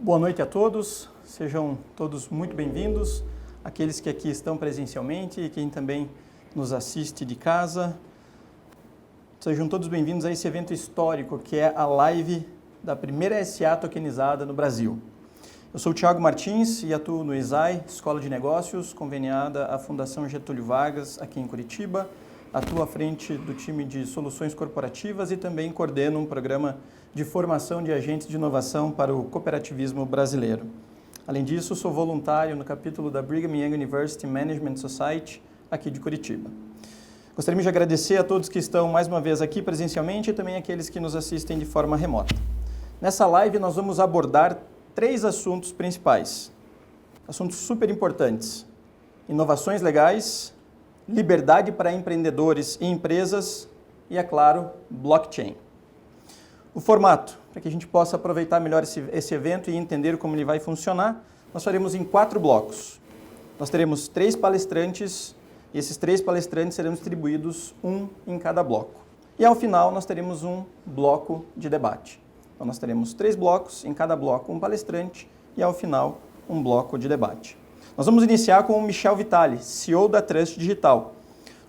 Boa noite a todos, sejam todos muito bem-vindos, aqueles que aqui estão presencialmente e quem também nos assiste de casa. Sejam todos bem-vindos a esse evento histórico que é a live da primeira SA tokenizada no Brasil. Eu sou o Thiago Martins e atuo no ESAI, Escola de Negócios, conveniada à Fundação Getúlio Vargas, aqui em Curitiba. Atuo à frente do time de soluções corporativas e também coordeno um programa de formação de agentes de inovação para o cooperativismo brasileiro. Além disso, sou voluntário no capítulo da Brigham Young University Management Society, aqui de Curitiba. Gostaria de agradecer a todos que estão mais uma vez aqui presencialmente e também aqueles que nos assistem de forma remota. Nessa live nós vamos abordar 3 assuntos principais, assuntos super importantes: inovações legais, liberdade para empreendedores e empresas e, é claro, blockchain. O formato, para que a gente possa aproveitar melhor esse evento e entender como ele vai funcionar, nós faremos em 4 blocos. Nós teremos 3 palestrantes e esses 3 palestrantes serão distribuídos um em cada bloco. E ao final nós teremos um bloco de debate. Então nós teremos 3 blocos, em cada bloco um palestrante e ao final um bloco de debate. Nós vamos iniciar com o Michel Vitali, CEO da Trust Digital.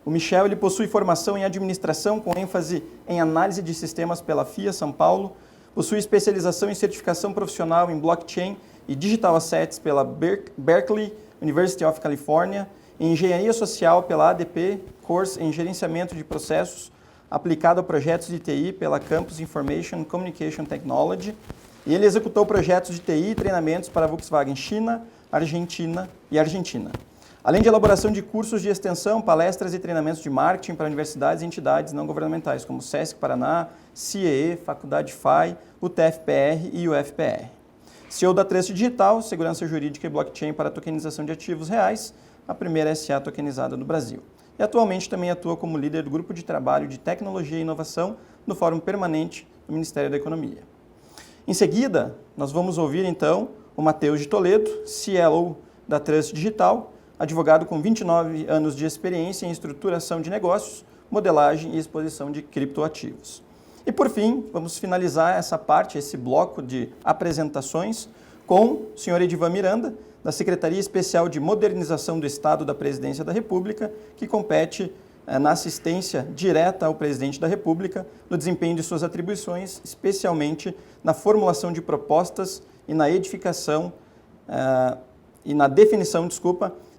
O Michel ele possui formação em administração com ênfase em análise de sistemas pela FIA São Paulo, possui especialização em certificação profissional em blockchain e digital assets pela Berkeley University of California, em engenharia social pela ADP, course em gerenciamento de processos aplicado a projetos de TI pela Campus Information Communication Technology, e ele executou projetos de TI e treinamentos para a Volkswagen China, Argentina e Argentina. Além de elaboração de cursos de extensão, palestras e treinamentos de marketing para universidades e entidades não governamentais, como SESC Paraná, CIEE, Faculdade FAI, UTFPR e UFPR. CEO da Trust Digital, segurança jurídica e blockchain para a tokenização de ativos reais, a primeira SA tokenizada no Brasil. E atualmente também atua como líder do Grupo de Trabalho de Tecnologia e Inovação no Fórum Permanente do Ministério da Economia. Em seguida, nós vamos ouvir então o Matheus de Toledo, CLO da Trust Digital, advogado com 29 anos de experiência em estruturação de negócios, modelagem e exposição de criptoativos. E por fim, vamos finalizar essa parte, esse bloco de apresentações, com o Sr. Edivan Miranda, da Secretaria Especial de Modernização do Estado da Presidência da República, que compete na assistência direta ao Presidente da República no desempenho de suas atribuições, especialmente na formulação de propostas e na edificação e na definição,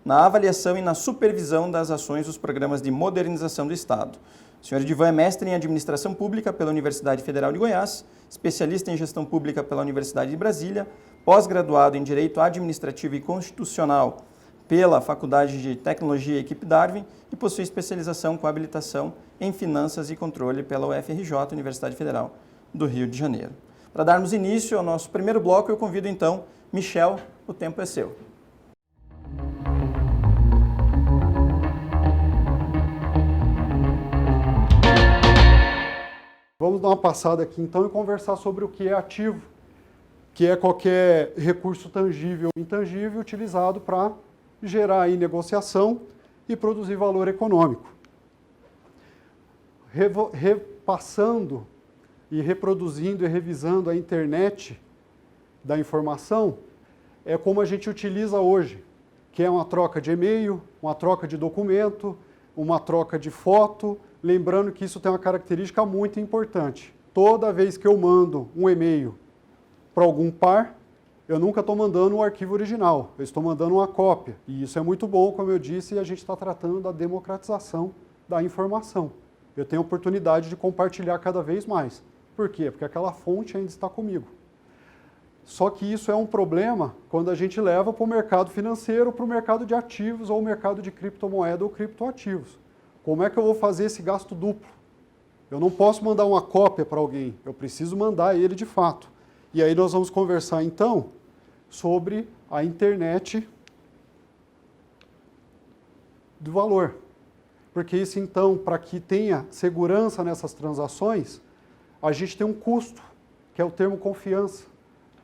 na avaliação e na supervisão das ações dos programas de modernização do Estado. O Sr. Edivan é mestre em Administração Pública pela Universidade Federal de Goiás, especialista em Gestão Pública pela Universidade de Brasília, pós-graduado em Direito Administrativo e Constitucional pela Faculdade de Tecnologia e Equipe Darwin e possui especialização com habilitação em Finanças e Controle pela UFRJ, Universidade Federal do Rio de Janeiro. Para darmos início ao nosso primeiro bloco, eu convido então Michel, o tempo é seu. Vamos dar uma passada aqui então e conversar sobre o que é ativo, que é qualquer recurso tangível ou intangível utilizado para gerar aí negociação e produzir valor econômico. Repassando e reproduzindo e revisando a internet da informação é como a gente utiliza hoje, que é uma troca de e-mail, uma troca de documento, uma troca de foto. Lembrando que isso tem uma característica muito importante. Toda vez que eu mando um e-mail para algum par, eu nunca estou mandando o arquivo original, eu estou mandando uma cópia. E isso é muito bom, como eu disse, e a gente está tratando da democratização da informação. Eu tenho a oportunidade de compartilhar cada vez mais. Por quê? Porque aquela fonte ainda está comigo. Só que isso é um problema quando a gente leva para o mercado financeiro, para o mercado de ativos ou o mercado de criptomoeda ou criptoativos. Como é que eu vou fazer esse gasto duplo? Eu não posso mandar uma cópia para alguém, eu preciso mandar ele de fato. E aí nós vamos conversar então sobre a internet do valor. Porque isso então, para que tenha segurança nessas transações, a gente tem um custo, que é o termo confiança.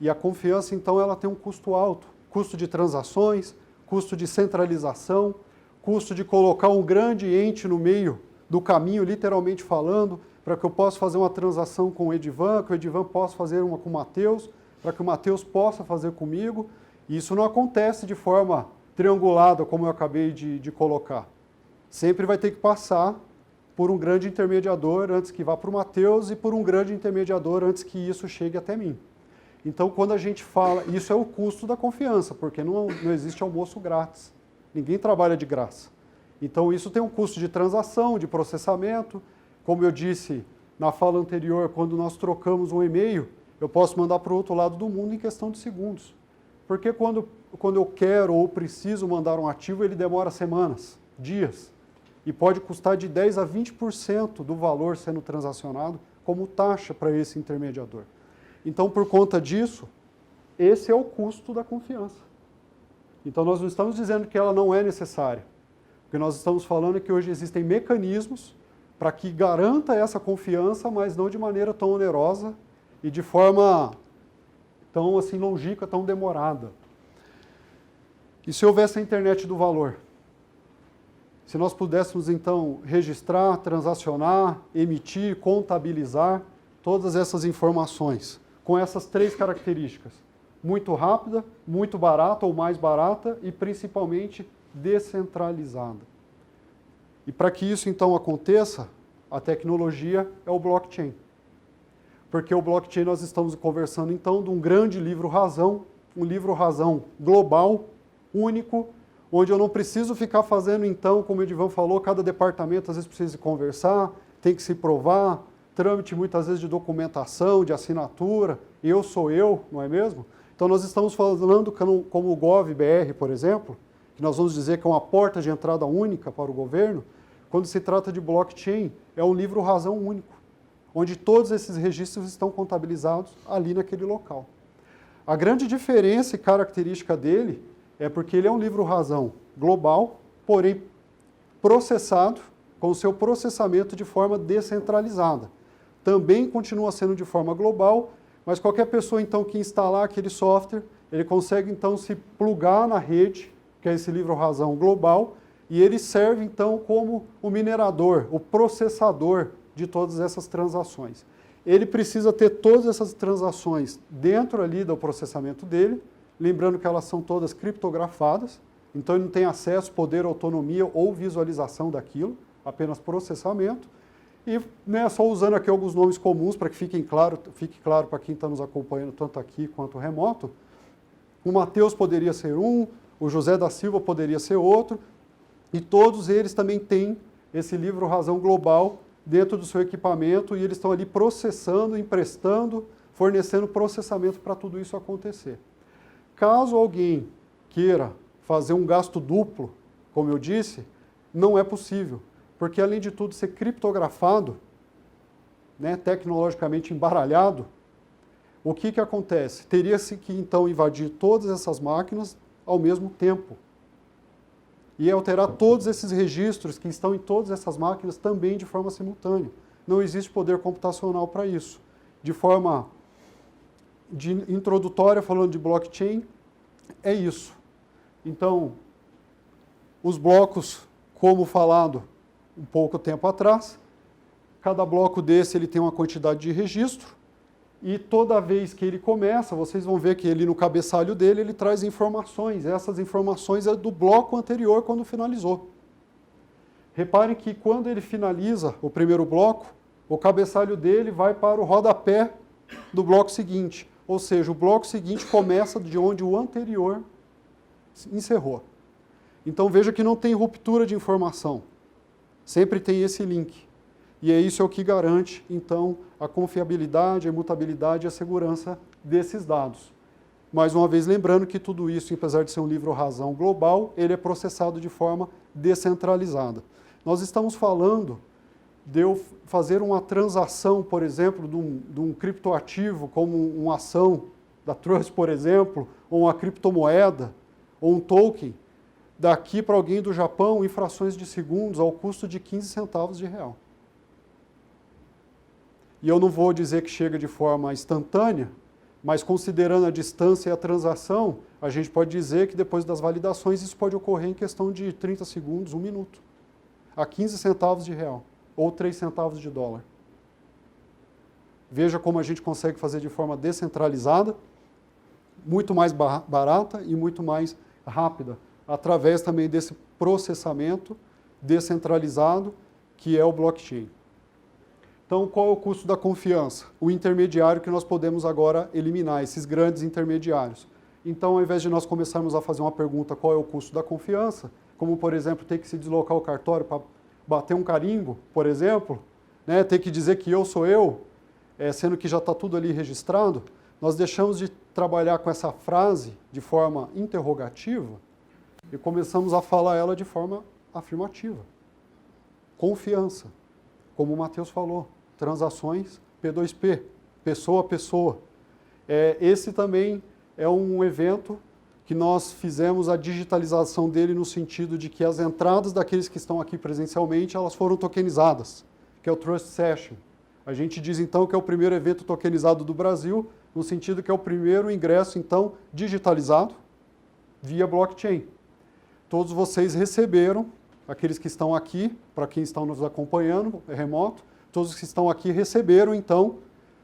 E a confiança então ela tem um custo alto, custo de transações, custo de centralização, custo de colocar um grande ente no meio do caminho, literalmente falando, para que eu possa fazer uma transação com o Edivan, que o Edivan possa fazer uma com o Matheus, para que o Matheus possa fazer comigo. E isso não acontece de forma triangulada, como eu acabei de colocar. Sempre vai ter que passar por um grande intermediador antes que vá para o Matheus e por um grande intermediador antes que isso chegue até mim. Então, quando a gente fala, isso é o custo da confiança, porque não existe almoço grátis. Ninguém trabalha de graça. Então, isso tem um custo de transação, de processamento. Como eu disse na fala anterior, quando nós trocamos um e-mail, eu posso mandar para o outro lado do mundo em questão de segundos. Porque quando eu quero ou preciso mandar um arquivo, ele demora semanas, dias. E pode custar de 10% a 20% do valor sendo transacionado como taxa para esse intermediador. Então, por conta disso, esse é o custo da confiança. Então, nós não estamos dizendo que ela não é necessária. O que nós estamos falando é que hoje existem mecanismos para que garanta essa confiança, mas não de maneira tão onerosa e de forma tão assim longínqua, tão demorada. E se houvesse a internet do valor? Se nós pudéssemos, então, registrar, transacionar, emitir, contabilizar todas essas informações, com essas 3 características. Muito rápida, muito barata ou mais barata e, principalmente, descentralizada. E para que isso, então, aconteça, a tecnologia é o blockchain. Porque o blockchain nós estamos conversando, então, de um grande livro-razão, um livro-razão global, único, onde eu não preciso ficar fazendo, então, como o Edivan falou, cada departamento às vezes precisa conversar, tem que se provar, trâmite muitas vezes de documentação, de assinatura, eu sou eu, não é mesmo? Então nós estamos falando como o GovBR, por exemplo, que nós vamos dizer que é uma porta de entrada única para o governo, quando se trata de blockchain, é um livro-razão único, onde todos esses registros estão contabilizados ali naquele local. A grande diferença e característica dele é porque ele é um livro-razão global, porém processado, com o seu processamento de forma descentralizada. Também continua sendo de forma global, mas qualquer pessoa, então, que instalar aquele software, ele consegue, então, se plugar na rede, que é esse livro-razão global, e ele serve, então, como o minerador, o processador de todas essas transações. Ele precisa ter todas essas transações dentro ali do processamento dele, lembrando que elas são todas criptografadas, então ele não tem acesso, poder, autonomia ou visualização daquilo, apenas processamento. E só usando aqui alguns nomes comuns para que fique claro para quem está nos acompanhando, tanto aqui quanto remoto, o Matheus poderia ser um, o José da Silva poderia ser outro, e todos eles também têm esse livro-razão global dentro do seu equipamento, e eles estão ali processando, emprestando, fornecendo processamento para tudo isso acontecer. Caso alguém queira fazer um gasto duplo, como eu disse, não é possível, porque além de tudo ser criptografado, tecnologicamente embaralhado, o que acontece? Teria-se que então invadir todas essas máquinas ao mesmo tempo e alterar todos esses registros que estão em todas essas máquinas também de forma simultânea. Não existe poder computacional para isso. De forma introdutória, falando de blockchain, é isso. Então, os blocos, como falado um pouco tempo atrás, cada bloco desse ele tem uma quantidade de registro, e toda vez que ele começa, vocês vão ver que ele no cabeçalho dele, ele traz informações. Essas informações é do bloco anterior quando finalizou. Reparem que quando ele finaliza o primeiro bloco, o cabeçalho dele vai para o rodapé do bloco seguinte. Ou seja, o bloco seguinte começa de onde o anterior encerrou. Então veja que não tem ruptura de informação. Sempre tem esse link. E isso é o que garante, então, a confiabilidade, a imutabilidade e a segurança desses dados. Mais uma vez, lembrando que tudo isso, apesar de ser um livro-razão global, ele é processado de forma descentralizada. Nós estamos falando de eu fazer uma transação, por exemplo, de um criptoativo, como uma ação da Trust, por exemplo, ou uma criptomoeda, ou um token, daqui para alguém do Japão em frações de segundos ao custo de 15 centavos de real. E eu não vou dizer que chega de forma instantânea, mas considerando a distância e a transação, a gente pode dizer que depois das validações isso pode ocorrer em questão de 30 segundos, 1 minuto, a 15 centavos de real, ou 3 centavos de dólar. Veja como a gente consegue fazer de forma descentralizada, muito mais barata e muito mais rápida, através também desse processamento descentralizado que é o blockchain. Então, qual é o custo da confiança? O intermediário que nós podemos agora eliminar, esses grandes intermediários. Então, ao invés de nós começarmos a fazer uma pergunta qual é o custo da confiança, como, por exemplo, ter que se deslocar ao cartório para bater um carimbo, por exemplo, né, ter que dizer que eu sou eu, sendo que já está tudo ali registrado, nós deixamos de trabalhar com essa frase de forma interrogativa e começamos a falar ela de forma afirmativa. Confiança, como o Matheus falou, transações P2P, pessoa a pessoa. Esse também é um evento que nós fizemos a digitalização dele no sentido de que as entradas daqueles que estão aqui presencialmente, elas foram tokenizadas, que é o Trust Session. A gente diz então que é o primeiro evento tokenizado do Brasil, no sentido que é o primeiro ingresso então digitalizado via blockchain. Todos vocês receberam, aqueles que estão aqui, para quem estão nos acompanhando, remoto, todos os que estão aqui receberam então,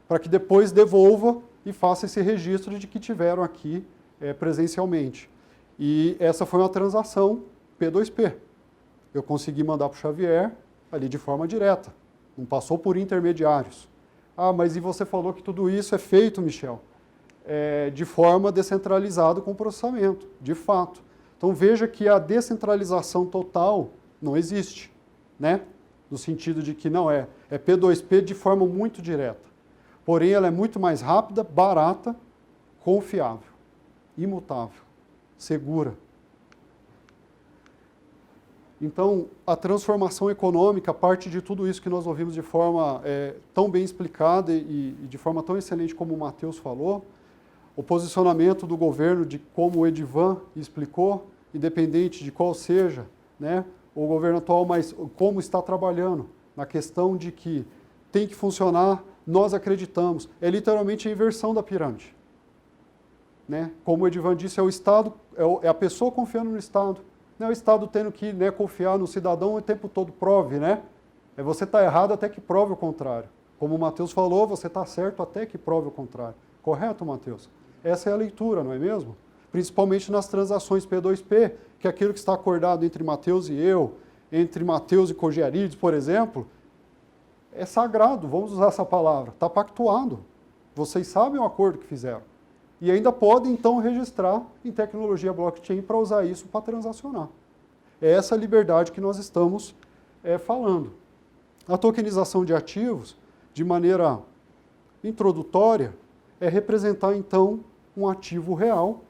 para que depois devolva e faça esse registro de que tiveram aqui presencialmente. E essa foi uma transação P2P. Eu consegui mandar para o Xavier ali de forma direta, não passou por intermediários. Ah, mas e você falou que tudo isso é feito, Michel, de forma descentralizada com processamento, de fato. Então veja que a descentralização total não existe, né? No sentido de que não é P2P de forma muito direta. Porém, ela é muito mais rápida, barata, confiável, imutável, segura. Então, a transformação econômica parte de tudo isso que nós ouvimos de forma tão bem explicada e de forma tão excelente como o Matheus falou. O posicionamento do governo, de como o Edivan explicou, independente de qual seja, né, o governo atual, mas como está trabalhando na questão de que tem que funcionar, nós acreditamos. É literalmente a inversão da pirâmide. Né? Como o Edivan disse, é o Estado, é a pessoa confiando no Estado. Não é o Estado tendo que, né, confiar no cidadão o tempo todo, prove, né? É você está errado até que prove o contrário. Como o Matheus falou, você está certo até que prove o contrário. Correto, Matheus? Essa é a leitura, não é mesmo? Principalmente nas transações P2P, que é aquilo que está acordado entre Matheus e eu, entre Matheus e Cogiarides, por exemplo, é sagrado, vamos usar essa palavra, está pactuado. Vocês sabem o acordo que fizeram. E ainda podem, então, registrar em tecnologia blockchain para usar isso para transacionar. É essa liberdade que nós estamos falando. A tokenização de ativos, de maneira introdutória, é representar, então, um ativo real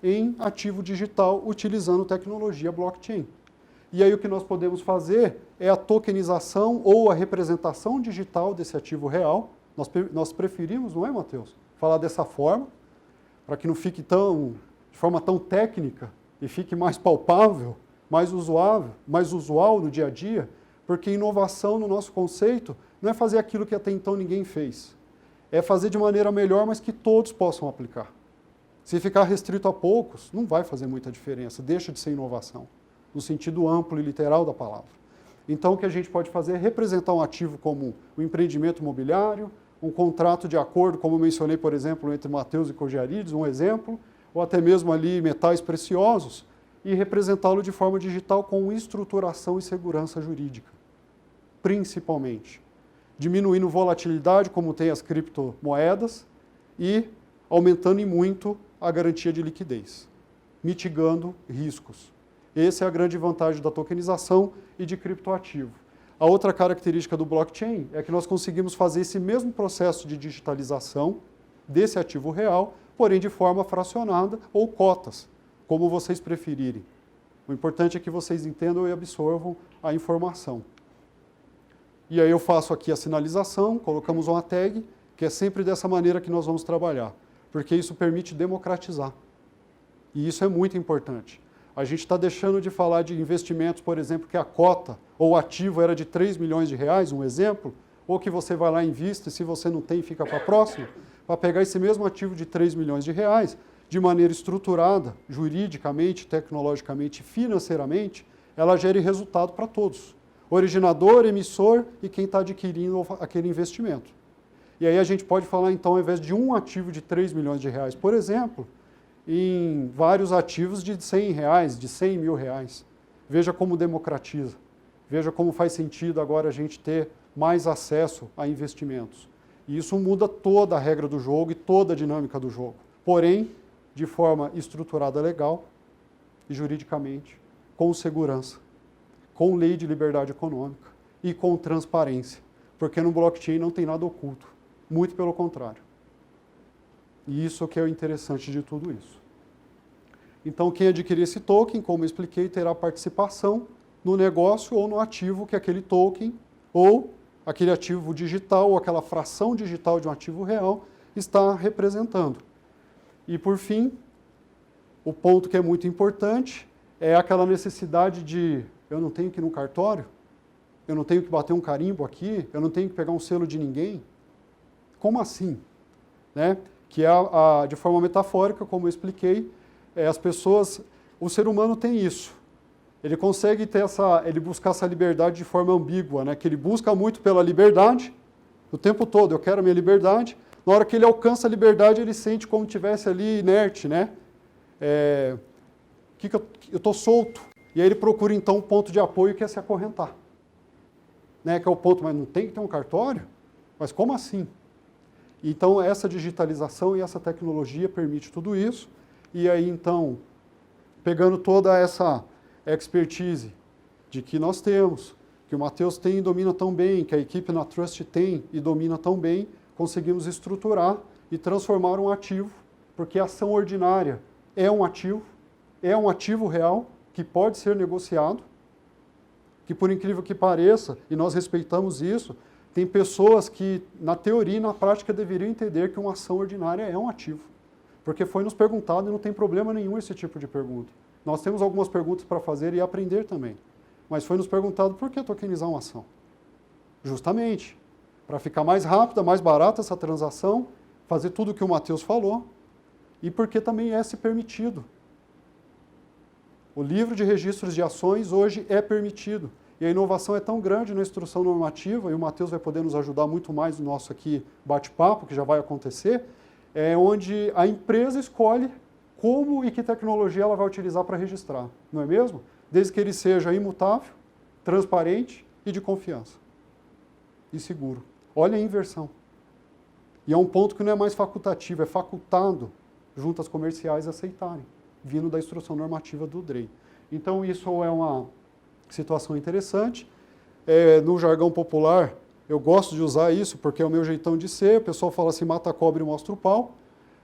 em ativo digital utilizando tecnologia blockchain. E aí o que nós podemos fazer é a tokenização ou a representação digital desse ativo real. Nós preferimos, não é, Matheus? Falar dessa forma, para que não fique de forma tão técnica e fique mais palpável, mais usual no dia a dia, porque inovação no nosso conceito não é fazer aquilo que até então ninguém fez. É fazer de maneira melhor, mas que todos possam aplicar. Se ficar restrito a poucos, não vai fazer muita diferença, deixa de ser inovação, no sentido amplo e literal da palavra. Então, o que a gente pode fazer é representar um ativo como o empreendimento imobiliário, um contrato de acordo, como eu mencionei, por exemplo, entre Matheus e Cogiarides, um exemplo, ou até mesmo ali metais preciosos, e representá-lo de forma digital com estruturação e segurança jurídica, principalmente. Diminuindo volatilidade, como tem as criptomoedas, e aumentando em muito a garantia de liquidez, mitigando riscos. Essa é a grande vantagem da tokenização e de criptoativo. A outra característica do blockchain é que nós conseguimos fazer esse mesmo processo de digitalização desse ativo real, porém de forma fracionada ou cotas, como vocês preferirem. O importante é que vocês entendam e absorvam a informação. E aí eu faço aqui a sinalização, colocamos uma tag, que é sempre dessa maneira que nós vamos trabalhar, porque isso permite democratizar. E isso é muito importante. A gente está deixando de falar de investimentos, por exemplo, que a cota ou o ativo era de 3 milhões de reais, um exemplo, ou que você vai lá e investe, e se você não tem, fica para a próxima, para pegar esse mesmo ativo de 3 milhões de reais, de maneira estruturada, juridicamente, tecnologicamente, financeiramente, ela gere resultado para todos. Originador, emissor e quem está adquirindo aquele investimento. E aí a gente pode falar, então, ao invés de um ativo de 3 milhões de reais, por exemplo, em vários ativos de 100 reais, de 100 mil reais. Veja como democratiza. Veja como faz sentido agora a gente ter mais acesso a investimentos. E isso muda toda a regra do jogo e toda a dinâmica do jogo. Porém, de forma estruturada legal e juridicamente, com segurança, com lei de liberdade econômica e com transparência. Porque no blockchain não tem nada oculto. Muito pelo contrário. E isso que é o interessante de tudo isso. Então, quem adquirir esse token, como eu expliquei, terá participação no negócio ou no ativo que aquele token ou aquele ativo digital ou aquela fração digital de um ativo real está representando. E, por fim, o ponto que é muito importante é aquela necessidade de eu não tenho que ir no cartório, eu não tenho que bater um carimbo aqui, eu não tenho que pegar um selo de ninguém. Como assim? Né? Que é, de forma metafórica, como eu expliquei, as pessoas, o ser humano tem isso. Ele consegue ter ele buscar essa liberdade de forma ambígua, né? Que ele busca muito pela liberdade, o tempo todo, eu quero a minha liberdade. Na hora que ele alcança a liberdade, ele sente como estivesse ali inerte, né? Eu estou solto. E aí ele procura, então, um ponto de apoio que é se acorrentar. Né? Que é o ponto, mas não tem que ter um cartório? Mas como assim? Então, essa digitalização e essa tecnologia permite tudo isso. E aí, então, pegando toda essa expertise de que nós temos, que o Matheus tem e domina tão bem, que a equipe na Trust tem e domina tão bem, conseguimos estruturar e transformar um ativo, porque a ação ordinária é um ativo real, que pode ser negociado, que por incrível que pareça, e nós respeitamos isso, tem pessoas que, na teoria e na prática, deveriam entender que uma ação ordinária é um ativo. Porque foi nos perguntado e não tem problema nenhum esse tipo de pergunta. Nós temos algumas perguntas para fazer e aprender também. Mas foi nos perguntado por que tokenizar uma ação? Justamente, para ficar mais rápida, mais barata essa transação, fazer tudo o que o Matheus falou, e porque também é se permitido. O livro de registros de ações hoje é permitido. E a inovação é tão grande na instrução normativa, e o Matheus vai poder nos ajudar muito mais no nosso aqui bate-papo, que já vai acontecer, onde a empresa escolhe como e que tecnologia ela vai utilizar para registrar, não é mesmo? Desde que ele seja imutável, transparente e de confiança. E seguro. Olha a inversão. E é um ponto que não é mais facultativo, é facultado juntas comerciais aceitarem, vindo da instrução normativa do DREI. Então, isso é uma situação interessante. No jargão popular, eu gosto de usar isso porque é o meu jeitão de ser. O pessoal fala assim, mata a cobra e mostra o pau.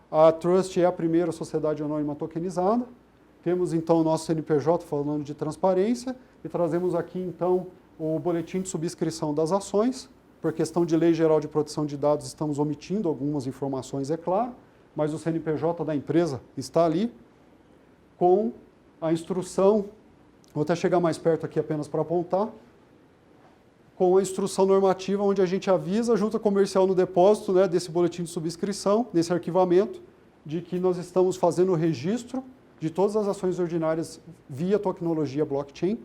A Trust é a primeira sociedade anônima tokenizada. Temos, então, o nosso CNPJ falando de transparência e trazemos aqui, então, o boletim de subscrição das ações. Por questão de lei geral de proteção de dados, estamos omitindo algumas informações, é claro, mas o CNPJ da empresa está ali, com a instrução, vou até chegar mais perto aqui apenas para apontar, com a instrução normativa onde a gente avisa a junta comercial no depósito, né, desse boletim de subscrição, desse arquivamento, de que nós estamos fazendo o registro de todas as ações ordinárias via tecnologia blockchain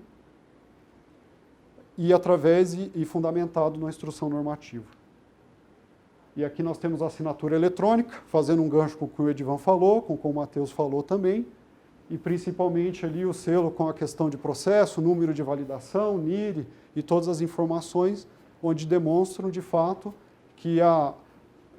e através e fundamentado na instrução normativa. E aqui nós temos a assinatura eletrônica, fazendo um gancho com o que o Edivan falou, com o que o Matheus falou também, e principalmente ali o selo com a questão de processo, número de validação, NIR e todas as informações onde demonstram de fato que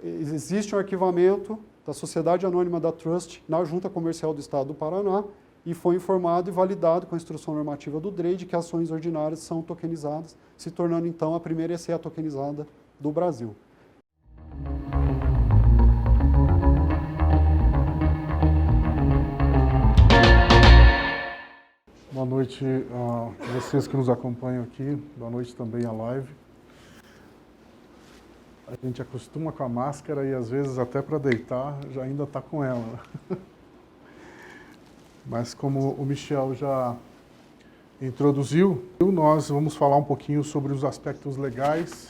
existe um arquivamento da Sociedade Anônima da Trust na Junta Comercial do Estado do Paraná e foi informado e validado com a instrução normativa do DREI de que ações ordinárias são tokenizadas, se tornando então a primeira ECA tokenizada do Brasil. Boa noite a vocês que nos acompanham aqui, boa noite também à live. A gente acostuma com a máscara e às vezes até para deitar já ainda está com ela. Mas como o Michel já introduziu, nós vamos falar um pouquinho sobre os aspectos legais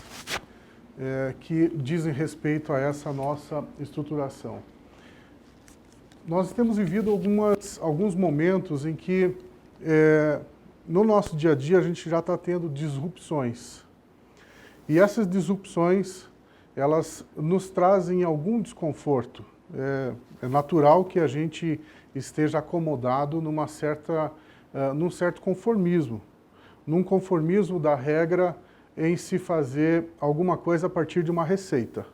que dizem respeito a essa nossa estruturação. Nós temos vivido alguns momentos em que no nosso dia a dia a gente já está tendo disrupções. E essas disrupções elas nos trazem algum desconforto. É natural que a gente esteja acomodado num certo conformismo, num conformismo da regra em se fazer alguma coisa a partir de uma receita.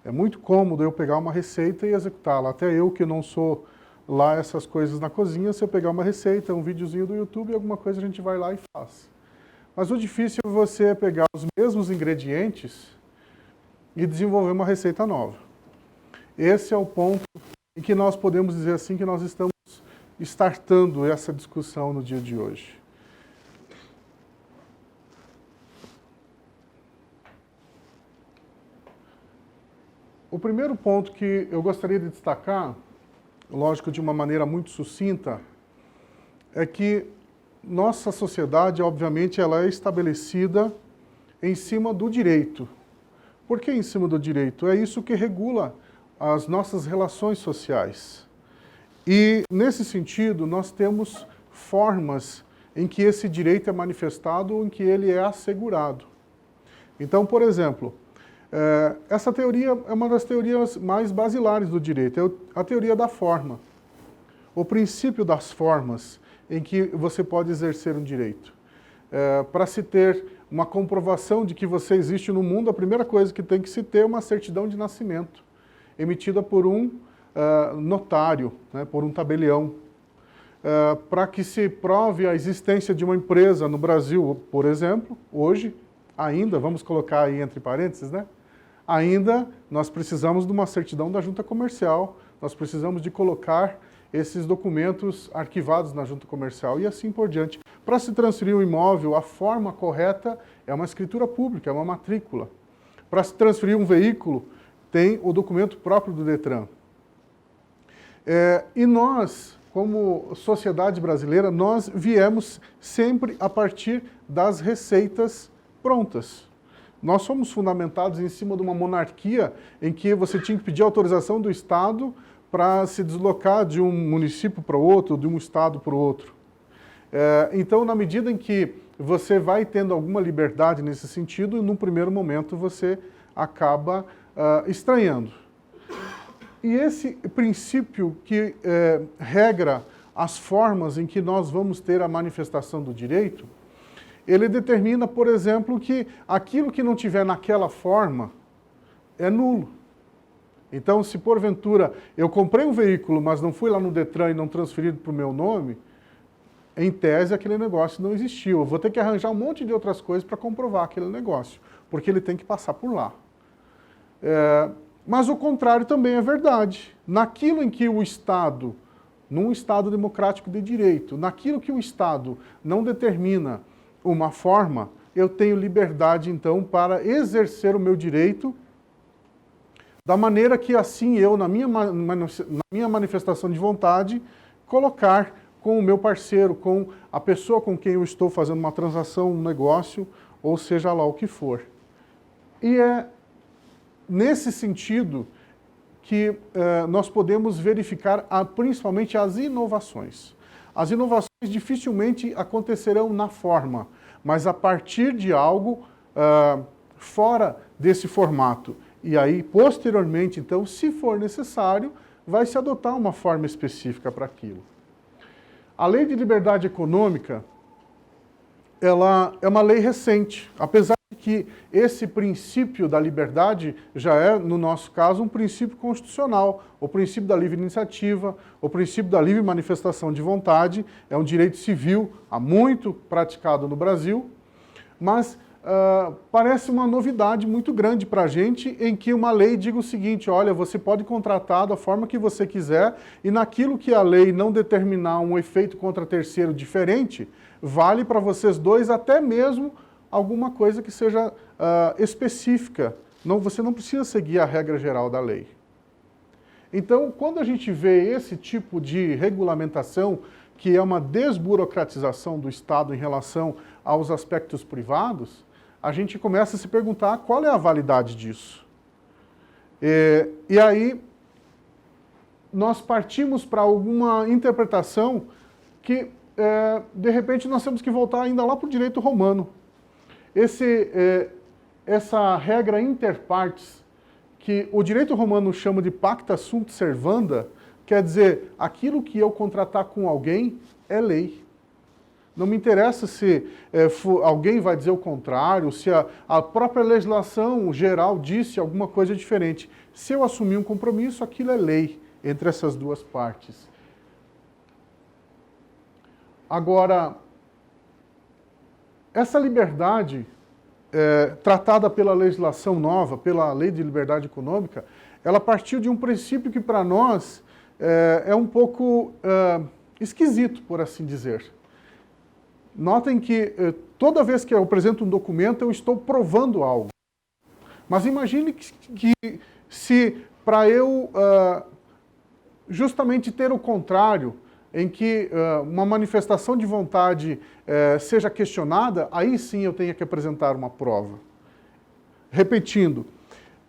É muito cômodo eu pegar uma receita e executá-la. Até eu que não sou lá essas coisas na cozinha, se eu pegar uma receita, um videozinho do YouTube, alguma coisa a gente vai lá e faz. Mas o difícil é você pegar os mesmos ingredientes e desenvolver uma receita nova. Esse é o ponto em que nós podemos dizer assim que nós estamos startando essa discussão no dia de hoje. O primeiro ponto que eu gostaria de destacar, lógico, de uma maneira muito sucinta, é que nossa sociedade, obviamente, ela é estabelecida em cima do direito. Por que em cima do direito? É isso que regula as nossas relações sociais. E, nesse sentido, nós temos formas em que esse direito é manifestado ou em que ele é assegurado. Então, por exemplo, essa teoria é uma das teorias mais basilares do direito, é a teoria da forma. O princípio das formas em que você pode exercer um direito. Para se ter uma comprovação de que você existe no mundo, a primeira coisa que tem que se ter é uma certidão de nascimento, emitida por um notário, né, por um tabelião. Para que se prove a existência de uma empresa no Brasil, por exemplo, hoje, ainda, vamos colocar aí entre parênteses, né? Ainda nós precisamos de uma certidão da junta comercial, nós precisamos de colocar esses documentos arquivados na junta comercial e assim por diante. Para se transferir um imóvel, a forma correta é uma escritura pública, é uma matrícula. Para se transferir um veículo, tem o documento próprio do Detran. E nós, como sociedade brasileira, nós viemos sempre a partir das receitas prontas. Nós somos fundamentados em cima de uma monarquia em que você tinha que pedir autorização do Estado para se deslocar de um município para o outro, de um estado para o outro. Então, na medida em que você vai tendo alguma liberdade nesse sentido, num primeiro momento você acaba estranhando. E esse princípio que regra as formas em que nós vamos ter a manifestação do direito, ele determina, por exemplo, que aquilo que não tiver naquela forma é nulo. Então, se porventura eu comprei um veículo, mas não fui lá no Detran e não transferido para o meu nome, em tese aquele negócio não existiu. Eu vou ter que arranjar um monte de outras coisas para comprovar aquele negócio, porque ele tem que passar por lá. Mas o contrário também é verdade. Naquilo em que o Estado, num Estado democrático de direito, naquilo que o Estado não determina uma forma, eu tenho liberdade, então, para exercer o meu direito da maneira que assim eu, na minha manifestação de vontade, colocar com o meu parceiro, com a pessoa com quem eu estou fazendo uma transação, um negócio, ou seja lá o que for. E é nesse sentido que nós podemos verificar principalmente as inovações. As inovações dificilmente acontecerão na forma, mas a partir de algo fora desse formato. E aí, posteriormente, então, se for necessário, vai se adotar uma forma específica para aquilo. A Lei de Liberdade Econômica, ela é uma lei recente, apesar de que esse princípio da liberdade já é, no nosso caso, um princípio constitucional. O princípio da livre iniciativa, o princípio da livre manifestação de vontade, é um direito civil há muito praticado no Brasil, mas parece uma novidade muito grande para a gente, em que uma lei diga o seguinte: olha, você pode contratar da forma que você quiser, e naquilo que a lei não determinar um efeito contra terceiro diferente, vale para vocês dois até mesmo alguma coisa que seja específica. Você não precisa seguir a regra geral da lei. Então, quando a gente vê esse tipo de regulamentação, que é uma desburocratização do Estado em relação aos aspectos privados, a gente começa a se perguntar qual é a validade disso. E aí, nós partimos para alguma interpretação que, de repente, nós temos que voltar ainda lá para o direito romano. Essa regra inter partes que o direito romano chama de pacta sunt servanda, quer dizer, aquilo que eu contratar com alguém é lei. Não me interessa se alguém vai dizer o contrário, se a própria legislação geral disse alguma coisa diferente. Se eu assumir um compromisso, aquilo é lei entre essas duas partes. Agora, essa liberdade tratada pela legislação nova, pela Lei de Liberdade Econômica, ela partiu de um princípio que para nós é um pouco esquisito, por assim dizer. Notem que toda vez que eu apresento um documento, eu estou provando algo. Mas imagine que se para eu justamente ter o contrário, em que uma manifestação de vontade seja questionada, aí sim eu tenho que apresentar uma prova. Repetindo,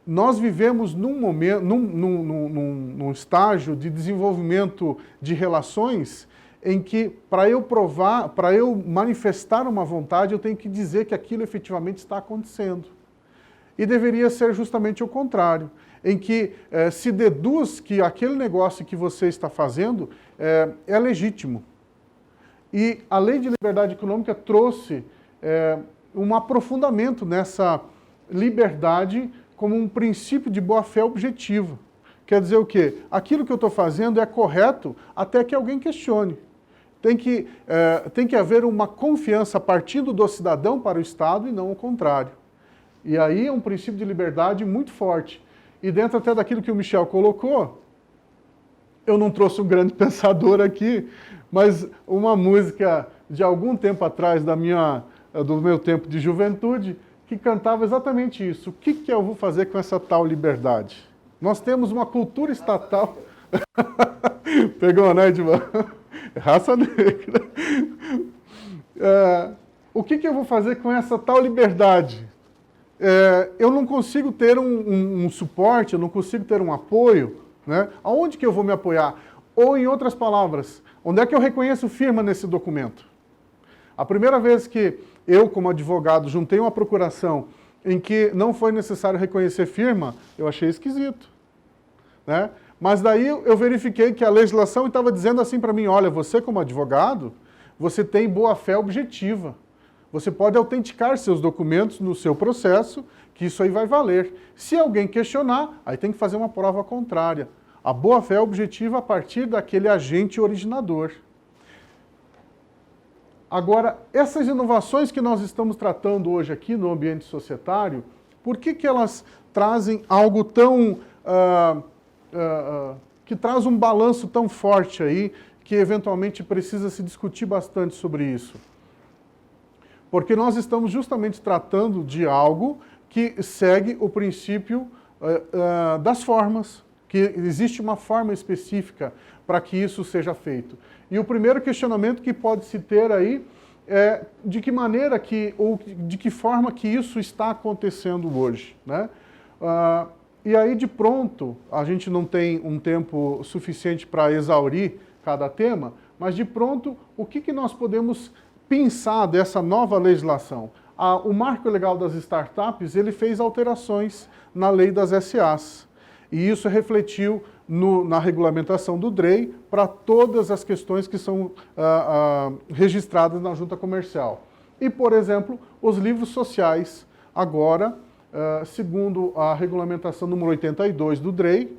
nós vivemos num momento, num estágio de desenvolvimento de relações em que, para eu provar, para eu manifestar uma vontade, eu tenho que dizer que aquilo efetivamente está acontecendo. E deveria ser justamente o contrário, em que se deduz que aquele negócio que você está fazendo é legítimo. E a Lei de Liberdade Econômica trouxe um aprofundamento nessa liberdade como um princípio de boa-fé objetiva. Quer dizer o quê? Aquilo que eu estou fazendo é correto até que alguém questione. Tem que haver uma confiança partindo do cidadão para o Estado e não o contrário. E aí é um princípio de liberdade muito forte. E dentro até daquilo que o Michel colocou, eu não trouxe um grande pensador aqui, mas uma música de algum tempo atrás, do meu tempo de juventude, que cantava exatamente isso. O que eu vou fazer com essa tal liberdade? Nós temos uma cultura estatal... Pegou, né, Edmar? Raça negra. O que eu vou fazer com essa tal liberdade? Eu não consigo ter um suporte, eu não consigo ter um apoio, né? Aonde que eu vou me apoiar? Ou, em outras palavras, onde é que eu reconheço firma nesse documento? A primeira vez que eu, como advogado, juntei uma procuração em que não foi necessário reconhecer firma, eu achei esquisito, né? Mas daí eu verifiquei que a legislação estava dizendo assim para mim, olha, você como advogado, você tem boa-fé objetiva. Você pode autenticar seus documentos no seu processo, que isso aí vai valer. Se alguém questionar, aí tem que fazer uma prova contrária. A boa-fé objetiva a partir daquele agente originador. Agora, essas inovações que nós estamos tratando hoje aqui no ambiente societário, por que elas trazem algo tão... que traz um balanço tão forte aí, que eventualmente precisa se discutir bastante sobre isso? Porque nós estamos justamente tratando de algo que segue o princípio das formas, que existe uma forma específica para que isso seja feito. E o primeiro questionamento que pode se ter aí é de que maneira ou de que forma que isso está acontecendo hoje, né? E aí, de pronto, a gente não tem um tempo suficiente para exaurir cada tema, mas de pronto, o que nós podemos pensar dessa nova legislação? O Marco Legal das Startups, ele fez alterações na lei das SAs. E isso refletiu na regulamentação do DREI para todas as questões que são registradas na junta comercial. E, por exemplo, os livros sociais, agora, segundo a regulamentação número 82 do DREI,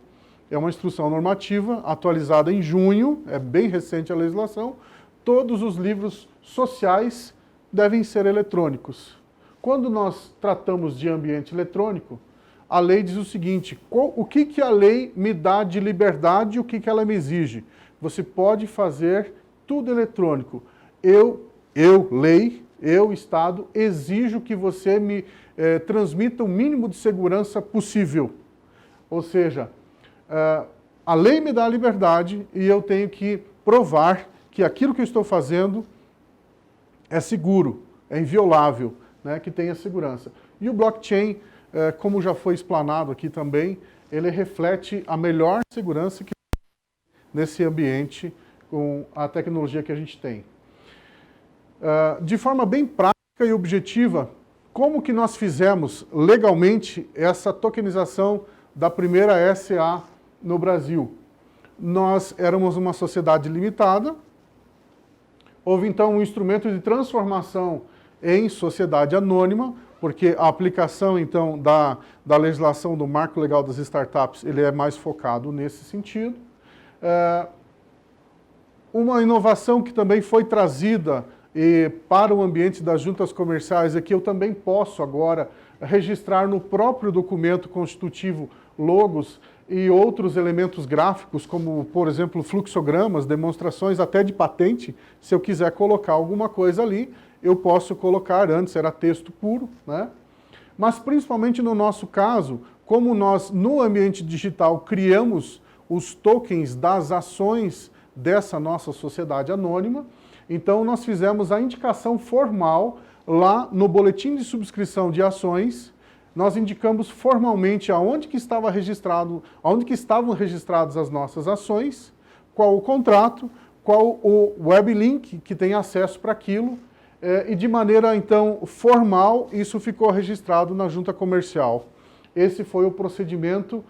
é uma instrução normativa atualizada em junho, é bem recente a legislação, todos os livros sociais devem ser eletrônicos. Quando nós tratamos de ambiente eletrônico, a lei diz o seguinte, o que a lei me dá de liberdade e o que ela me exige? Você pode fazer tudo eletrônico. Lei, Estado, exijo que você me transmita o mínimo de segurança possível. Ou seja, a lei me dá a liberdade e eu tenho que provar que aquilo que eu estou fazendo é seguro, é inviolável, né, que tenha segurança. E o blockchain, como já foi explanado aqui também, ele reflete a melhor segurança que nesse ambiente com a tecnologia que a gente tem. De forma bem prática e objetiva, como que nós fizemos legalmente essa tokenização da primeira SA no Brasil. Nós éramos uma sociedade limitada, houve então um instrumento de transformação em sociedade anônima, porque a aplicação então da legislação do Marco Legal das Startups, ele é mais focado nesse sentido. Uma inovação que também foi trazida para o ambiente das juntas comerciais é que eu também posso agora registrar no próprio documento constitutivo logos e outros elementos gráficos, como, por exemplo, fluxogramas, demonstrações até de patente. Se eu quiser colocar alguma coisa ali, eu posso colocar, antes era texto puro, né? Mas principalmente no nosso caso, como nós no ambiente digital criamos os tokens das ações dessa nossa sociedade anônima, então nós fizemos a indicação formal lá no boletim de subscrição de ações. Nós indicamos formalmente aonde que estava registrado, aonde que estavam registradas as nossas ações, qual o contrato, qual o web link que tem acesso para aquilo, e de maneira então formal isso ficou registrado na junta comercial. Esse foi o procedimento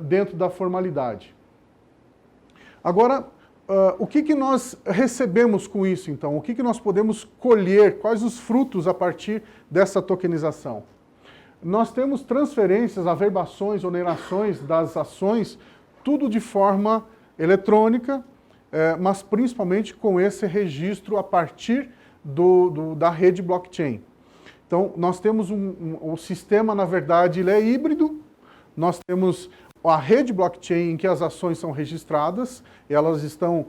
dentro da formalidade. Agora, o que nós recebemos com isso então? O que nós podemos colher? Quais os frutos a partir dessa tokenização? Nós temos transferências, averbações, onerações das ações, tudo de forma eletrônica, mas principalmente com esse registro a partir da rede blockchain. Então, nós temos o sistema, na verdade, ele é híbrido. Nós temos a rede blockchain em que as ações são registradas, elas estão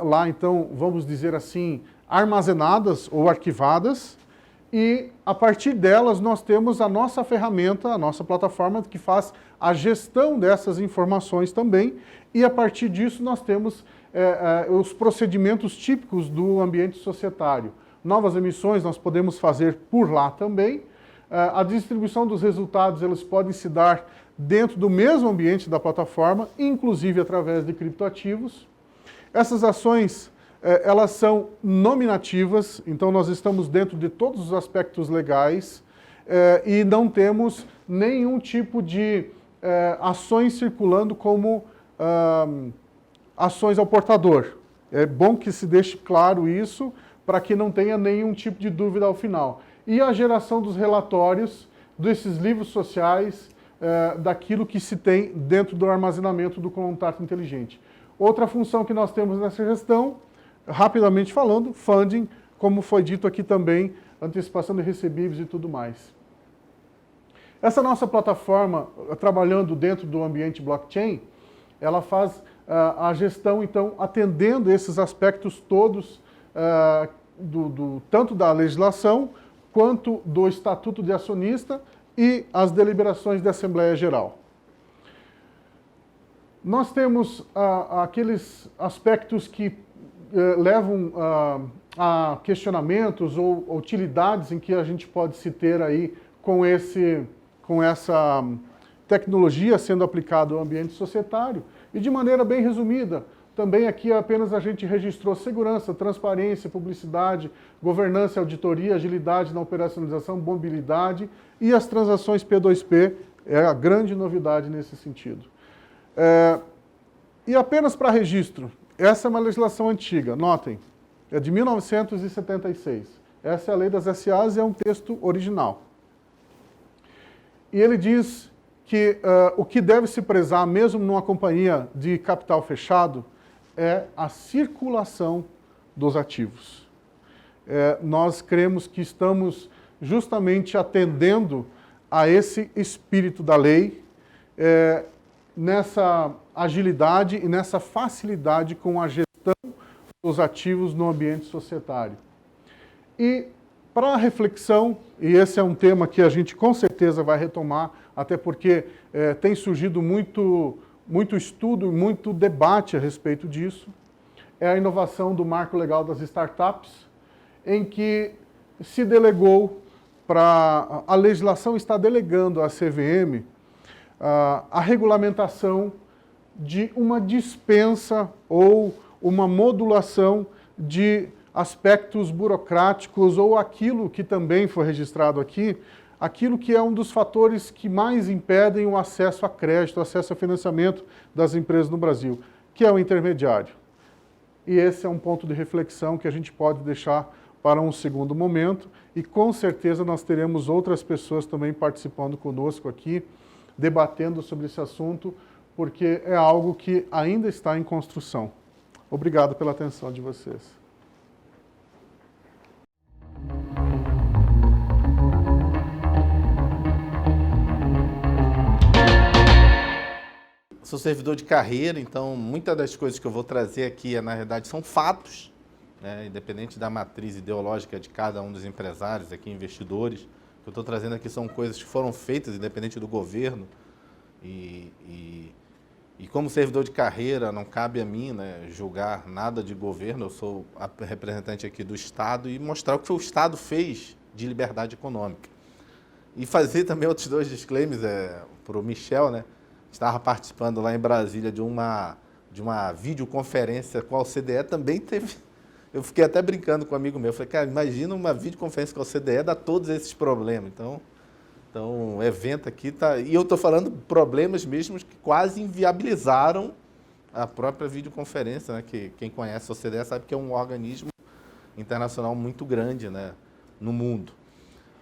lá, então, vamos dizer assim, armazenadas ou arquivadas, e a partir delas nós temos a nossa ferramenta, a nossa plataforma que faz a gestão dessas informações também, e a partir disso nós temos os procedimentos típicos do ambiente societário. Novas emissões nós podemos fazer por lá também. A distribuição dos resultados eles podem se dar dentro do mesmo ambiente da plataforma, inclusive através de criptoativos. Essas ações elas são nominativas, então nós estamos dentro de todos os aspectos legais e não temos nenhum tipo de ações circulando como ações ao portador. É bom que se deixe claro isso, para que não tenha nenhum tipo de dúvida ao final. E a geração dos relatórios, desses livros sociais, daquilo que se tem dentro do armazenamento do contrato inteligente. Outra função que nós temos nessa gestão, rapidamente falando, funding, como foi dito aqui também, antecipação de recebíveis e tudo mais. Essa nossa plataforma, trabalhando dentro do ambiente blockchain, ela faz a gestão, então, atendendo esses aspectos todos, tanto da legislação, quanto do estatuto de acionista e as deliberações da Assembleia Geral. Nós temos aqueles aspectos que levam a questionamentos ou utilidades em que a gente pode se ter aí com essa tecnologia sendo aplicada ao ambiente societário. E de maneira bem resumida, também aqui apenas a gente registrou segurança, transparência, publicidade, governança, auditoria, agilidade na operacionalização, mobilidade e as transações P2P, é a grande novidade nesse sentido. E apenas para registro, essa é uma legislação antiga, notem, é de 1976. Essa é a lei das SAs e é um texto original. E ele diz que o que deve se prezar, mesmo numa companhia de capital fechado, é a circulação dos ativos. Nós cremos que estamos justamente atendendo a esse espírito da lei, nessa agilidade e nessa facilidade com a gestão dos ativos no ambiente societário. E para a reflexão, e esse é um tema que a gente com certeza vai retomar, até porque tem surgido muito estudo e muito debate a respeito disso, é a inovação do Marco Legal das Startups, em que se delegou a legislação está delegando à CVM a regulamentação de uma dispensa ou uma modulação de aspectos burocráticos ou aquilo que também foi registrado aqui, aquilo que é um dos fatores que mais impedem o acesso a crédito, o acesso a financiamento das empresas no Brasil, que é o intermediário. E esse é um ponto de reflexão que a gente pode deixar para um segundo momento, e com certeza nós teremos outras pessoas também participando conosco aqui, debatendo sobre esse assunto, porque é algo que ainda está em construção. Obrigado pela atenção de vocês. Sou servidor de carreira, então muitas das coisas que eu vou trazer aqui, na realidade, são fatos, né, independente da matriz ideológica de cada um dos empresários aqui, investidores. O que eu estou trazendo aqui são coisas que foram feitas, independente do governo. E como servidor de carreira, não cabe a mim, né, julgar nada de governo. Eu sou a representante aqui do Estado e mostrar o que o Estado fez de liberdade econômica. E fazer também outros dois disclaimers para o Michel, né? Estava participando lá em Brasília de uma videoconferência com a OCDE, também teve... Eu fiquei até brincando com um amigo meu, falei, cara, imagina uma videoconferência com a OCDE, dá todos esses problemas. Então o evento aqui está... E eu estou falando problemas mesmo que quase inviabilizaram a própria videoconferência, né? Que quem conhece a OCDE sabe que é um organismo internacional muito grande, né, no mundo.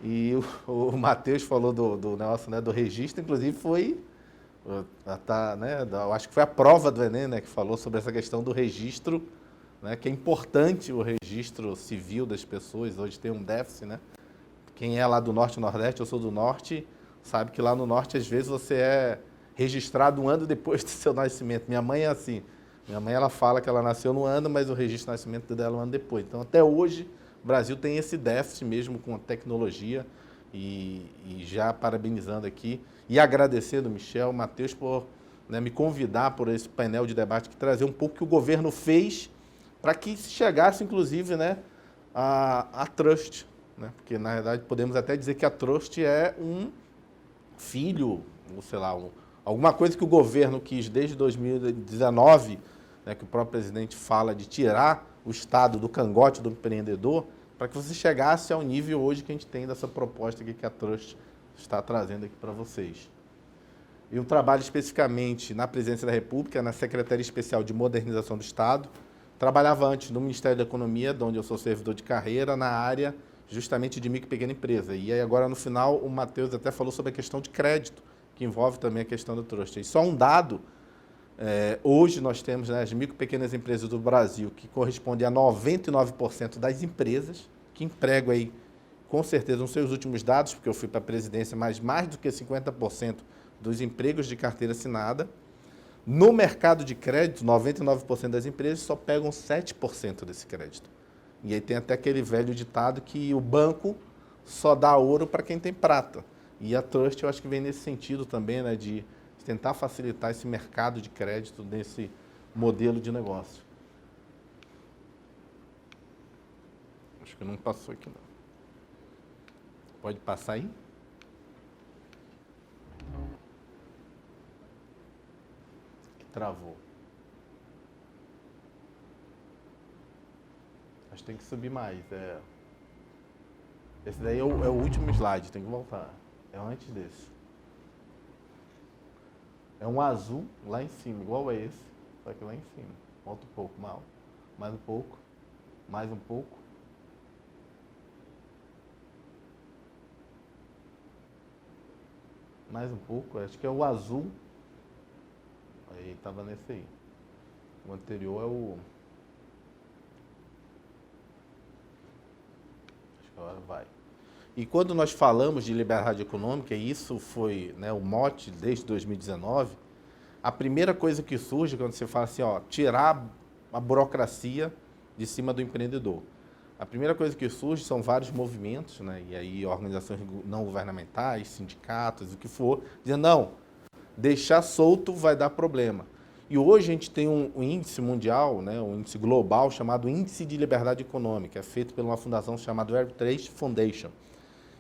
E o Matheus falou do negócio, né, do registro, inclusive foi... eu acho que foi a prova do Enem, né, que falou sobre essa questão do registro, né, que é importante o registro civil das pessoas. Hoje tem um déficit, né? Quem é lá do Norte e Nordeste, eu sou do Norte, sabe que lá no Norte, às vezes, você é registrado um ano depois do seu nascimento. Minha mãe é assim. Minha mãe, ela fala que ela nasceu no ano, mas o registro de nascimento dela é um ano depois. Então, até hoje, o Brasil tem esse déficit mesmo com a tecnologia. E já parabenizando aqui e agradecendo, Michel, Matheus, por, né, me convidar por esse painel de debate, que trazer um pouco o que o governo fez para que se chegasse, inclusive, né, a Trust, né? Porque, na verdade, podemos até dizer que a Trust é um filho, ou sei lá, alguma coisa que o governo quis desde 2019, né, que o próprio presidente fala de tirar o Estado do cangote do empreendedor, para que você chegasse ao nível hoje que a gente tem dessa proposta aqui que a Trust está trazendo aqui para vocês. Eu trabalho especificamente na Presidência da República, na Secretaria Especial de Modernização do Estado. Trabalhava antes no Ministério da Economia, de onde eu sou servidor de carreira, na área justamente de micro e pequena empresa. E aí agora, no final, o Matheus até falou sobre a questão de crédito, que envolve também a questão do Trust. E só um dado, hoje nós temos, né, as micro e pequenas empresas do Brasil, que corresponde a 99% das empresas, que empregam aí, com certeza, nos seus últimos dados, porque eu fui para a presidência, mas mais do que 50% dos empregos de carteira assinada. No mercado de crédito, 99% das empresas só pegam 7% desse crédito. E aí tem até aquele velho ditado que o banco só dá ouro para quem tem prata. E a Trust, eu acho que vem nesse sentido também, né, de tentar facilitar esse mercado de crédito nesse modelo de negócio. Acho que não passou aqui, não. Pode passar aí? Travou. Acho que tem que subir mais. Esse daí é o último slide, tem que voltar. É antes desse. É um azul lá em cima, igual a esse, só que lá em cima. Volta um pouco, mal. Mais um pouco. Mais um pouco. Mais um pouco. Acho que é o azul. Aí estava nesse aí. O anterior é o... Acho que agora vai. E quando nós falamos de liberdade econômica, e isso foi, né, o mote desde 2019, a primeira coisa que surge quando você fala assim, ó, tirar a burocracia de cima do empreendedor. A primeira coisa que surge são vários movimentos, né, e aí organizações não governamentais, sindicatos, o que for, dizendo, não, deixar solto vai dar problema. E hoje a gente tem um índice mundial, né, um índice global chamado Índice de Liberdade Econômica, feito por uma fundação chamada Web3 Foundation.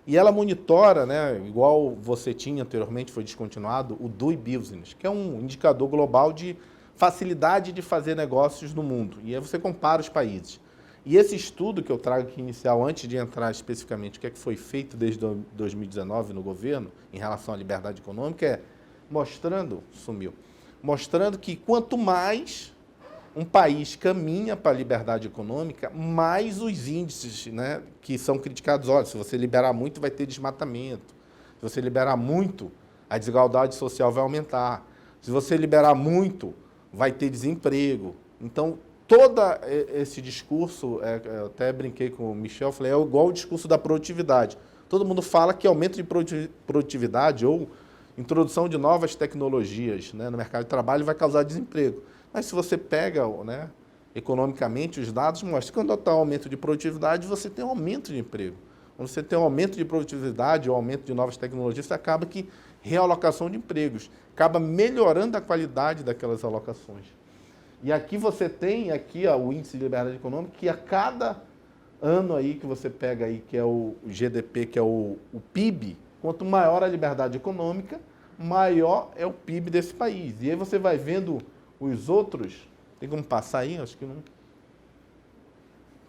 E ela monitora, né, igual você tinha anteriormente, foi descontinuado, o Doing Business, que é um indicador global de facilidade de fazer negócios no mundo. E aí você compara os países. E esse estudo que eu trago aqui inicial, antes de entrar especificamente o que é que foi feito desde 2019 no governo em relação à liberdade econômica, é mostrando que quanto mais um país caminha para a liberdade econômica, mais os índices, né, que são criticados. Olha, se você liberar muito, vai ter desmatamento. Se você liberar muito, a desigualdade social vai aumentar. Se você liberar muito, vai ter desemprego. Então, todo esse discurso, eu até brinquei com o Michel, falei, é igual o discurso da produtividade. Todo mundo fala que aumento de produtividade ou introdução de novas tecnologias, né, no mercado de trabalho vai causar desemprego. Mas se você pega, né, economicamente, os dados mostram que quando está aumento de produtividade, você tem um aumento de emprego. Quando você tem um aumento de produtividade ou aumento de novas tecnologias, você acaba que realocação de empregos, acaba melhorando a qualidade daquelas alocações. E aqui você tem o índice de liberdade econômica, que a cada ano aí que você pega aí, que é o GDP, que é o PIB, quanto maior a liberdade econômica, maior é o PIB desse país. E aí você vai vendo os outros, tem como passar aí? Acho que não.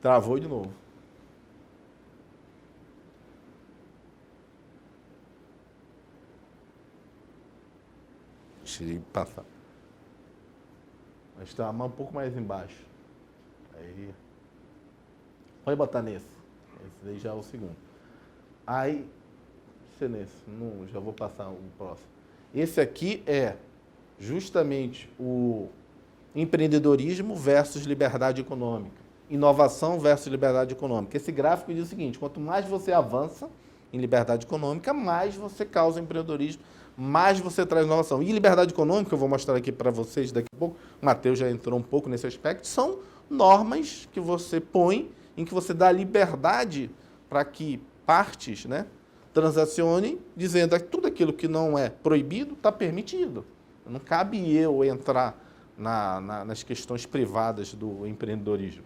Travou de novo. Deixa eu passar. Mas está um pouco mais embaixo. Aí. Pode botar nesse. Esse daí já é o segundo. Aí, ser nesse. Não, já vou passar o próximo. Esse aqui é justamente o empreendedorismo versus liberdade econômica. Inovação versus liberdade econômica. Esse gráfico diz o seguinte, quanto mais você avança em liberdade econômica, mais você causa empreendedorismo, mais você traz inovação. E liberdade econômica, eu vou mostrar aqui para vocês daqui a pouco, o Matheus já entrou um pouco nesse aspecto, são normas que você põe, em que você dá liberdade para que partes, né, transacionem, dizendo que tudo aquilo que não é proibido está permitido. Não cabe eu entrar nas questões privadas do empreendedorismo.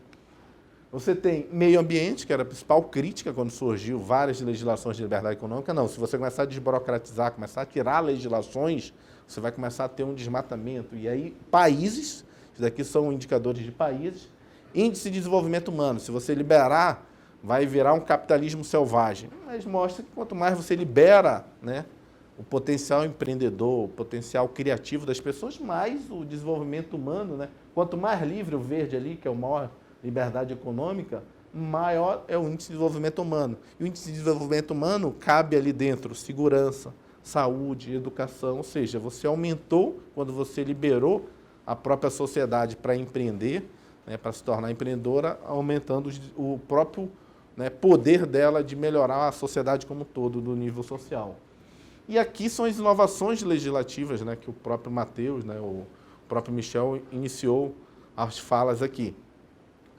Você tem meio ambiente, que era a principal crítica quando surgiu várias legislações de liberdade econômica. Não, se você começar a desburocratizar, começar a tirar legislações, você vai começar a ter um desmatamento. E aí, países, isso daqui são indicadores de países, índice de desenvolvimento humano, se você liberar, vai virar um capitalismo selvagem. Mas mostra que quanto mais você libera, né, o potencial empreendedor, o potencial criativo das pessoas, mais o desenvolvimento humano, né? Quanto mais livre o verde ali, que é o maior liberdade econômica, maior é o índice de desenvolvimento humano. E o índice de desenvolvimento humano cabe ali dentro segurança, saúde, educação, ou seja, você aumentou, quando você liberou a própria sociedade para empreender, né, para se tornar empreendedora, aumentando o próprio, né, poder dela de melhorar a sociedade como um todo, do nível social. E aqui são as inovações legislativas, né, que o próprio Matheus, né, o próprio Michel iniciou as falas aqui.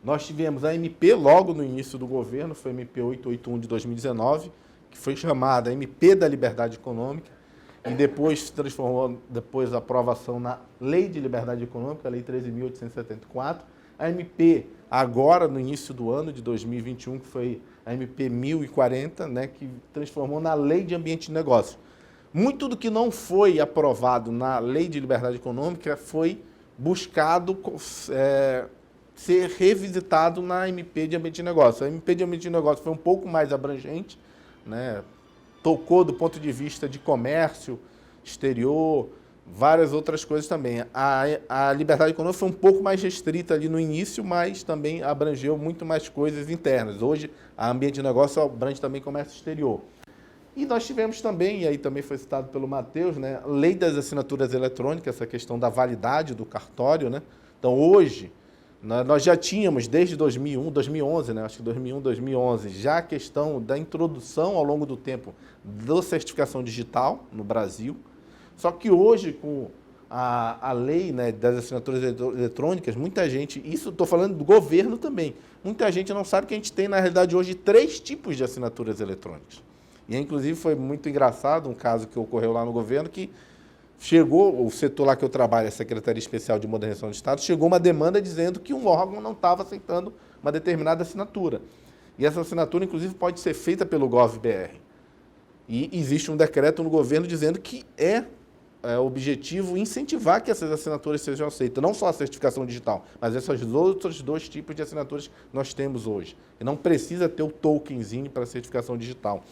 Nós tivemos a MP logo no início do governo, foi a MP 881 de 2019, que foi chamada MP da Liberdade Econômica, e depois se transformou, depois da aprovação na Lei de Liberdade Econômica, a Lei 13.874. A MP, agora no início do ano de 2021, que foi a MP 1040, né, que transformou na Lei de Ambiente de Negócio. Muito do que não foi aprovado na Lei de Liberdade Econômica foi buscado ser revisitado na MP de Ambiente de Negócio. A MP de Ambiente de Negócio foi um pouco mais abrangente, né? Tocou do ponto de vista de comércio, exterior, várias outras coisas também. A liberdade econômica foi um pouco mais restrita ali no início, mas também abrangeu muito mais coisas internas. Hoje, a Ambiente de Negócio abrange também comércio exterior. E nós tivemos também, e aí também foi citado pelo Matheus, né, a Lei das Assinaturas Eletrônicas, essa questão da validade do cartório, né? Então, hoje, nós já tínhamos, desde 2011, né, acho que 2001, 2011, já a questão da introdução ao longo do tempo da certificação digital no Brasil. Só que hoje, com a lei, né, das assinaturas eletrônicas, muita gente, isso estou falando do governo também, muita gente não sabe que a gente tem, na realidade, hoje 3 tipos de assinaturas eletrônicas. E, inclusive, foi muito engraçado um caso que ocorreu lá no governo, que chegou, o setor lá que eu trabalho, a Secretaria Especial de Modernização do Estado, chegou uma demanda dizendo que um órgão não estava aceitando uma determinada assinatura. E essa assinatura, inclusive, pode ser feita pelo GovBR. E existe um decreto no governo dizendo que é objetivo incentivar que essas assinaturas sejam aceitas, não só a certificação digital, mas esses outros 2 tipos de assinaturas que nós temos hoje. E não precisa ter o tokenzinho para certificação digital.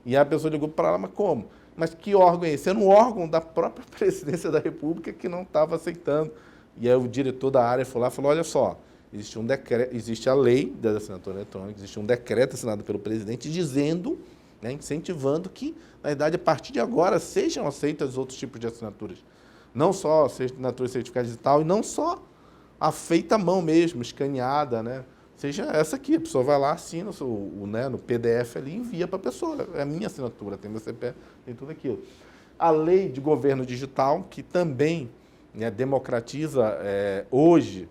E a pessoa ligou para ela, mas como? Mas que órgão é esse? Era um órgão da própria Presidência da República que não estava aceitando. E aí o diretor da área foi lá e falou, olha só, existe um decreto, existe a lei da assinatura eletrônica, existe um decreto assinado pelo presidente dizendo, né, incentivando que, na verdade, a partir de agora, sejam aceitas outros tipos de assinaturas. Não só assinatura certificada digital e não só a feita à mão mesmo, escaneada, né? Seja essa aqui, a pessoa vai lá, assina né, no PDF ali e envia para a pessoa. É a minha assinatura, tem meu CPF, tem tudo aquilo. A lei de governo digital, que também, né, democratiza hoje,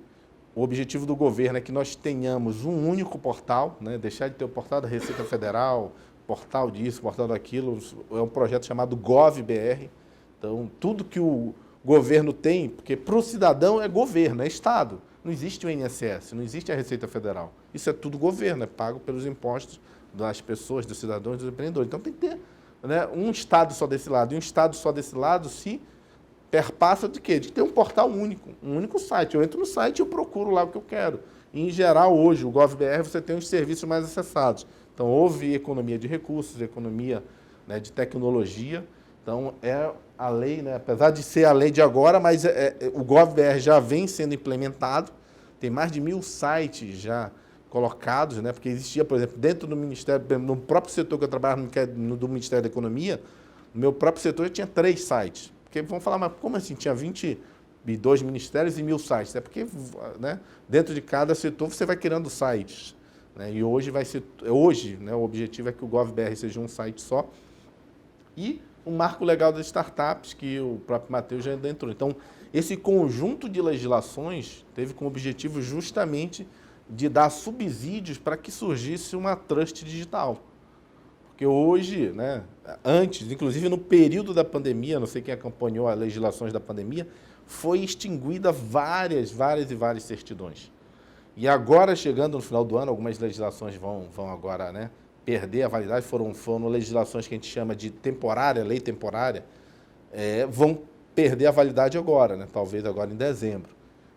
o objetivo do governo é que nós tenhamos um único portal, né, deixar de ter o portal da Receita Federal, portal disso, portal daquilo, é um projeto chamado GovBR. Então, tudo que o governo tem, porque para o cidadão é governo, é Estado. Não existe o INSS, não existe a Receita Federal. Isso é tudo governo, é pago pelos impostos das pessoas, dos cidadãos e dos empreendedores. Então, tem que ter, né, um Estado só desse lado. E um Estado só desse lado se perpassa de quê? De ter um portal único, um único site. Eu entro no site e eu procuro lá o que eu quero. E, em geral, hoje, o GovBR, você tem os serviços mais acessados. Então, houve economia de recursos, economia, né, de tecnologia. Então, é a lei, né, apesar de ser a lei de agora, mas o GovBR já vem sendo implementado. Tem mais de 1000 sites já colocados, né, porque existia, por exemplo, dentro do Ministério, no próprio setor que eu trabalhava, do Ministério da Economia, no meu próprio setor já tinha 3 sites. Porque vão falar, mas como assim? Tinha 22 ministérios e 1000 sites. É porque, né, dentro de cada setor você vai criando sites. Né, e hoje vai ser, né, o objetivo é que o GovBR seja um site só. E o marco legal das startups, que o próprio Matheus já entrou. Então, esse conjunto de legislações teve como objetivo justamente de dar subsídios para que surgisse uma trust digital. Porque hoje, né, antes, inclusive no período da pandemia, não sei quem acompanhou as legislações da pandemia, foi extinguida várias certidões. E agora, chegando no final do ano, algumas legislações vão agora, né, perder a validade, foram legislações que a gente chama de temporária, lei temporária, vão perder a validade agora, né, talvez agora em dezembro.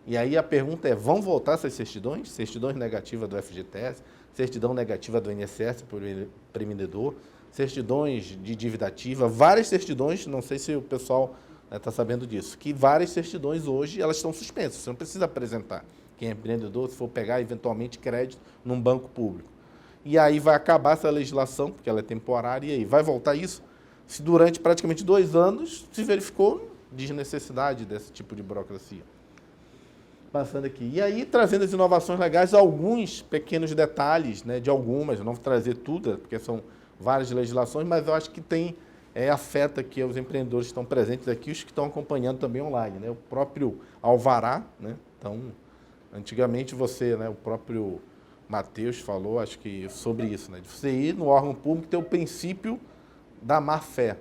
E aí a pergunta é, vão voltar essas certidões? Certidões negativas do FGTS, certidão negativa do INSS por empreendedor, certidões de dívida ativa, várias certidões, não sei se o pessoal está sabendo disso, que várias certidões hoje elas estão suspensas, você não precisa apresentar. Quem é empreendedor, se for pegar eventualmente crédito num banco público. E aí vai acabar essa legislação, porque ela é temporária, e aí vai voltar isso? Se durante praticamente 2 anos se verificou desnecessidade desse tipo de burocracia. Passando aqui. E aí, trazendo as inovações legais, alguns pequenos detalhes, né, de algumas, eu não vou trazer tudo, porque são várias legislações, mas eu acho que afeta aqui os empreendedores que estão presentes aqui, os que estão acompanhando também online, né, o próprio alvará, né, então, antigamente né, o próprio Matheus falou, acho que sobre isso, né, de você ir no órgão público ter o princípio da má-fé.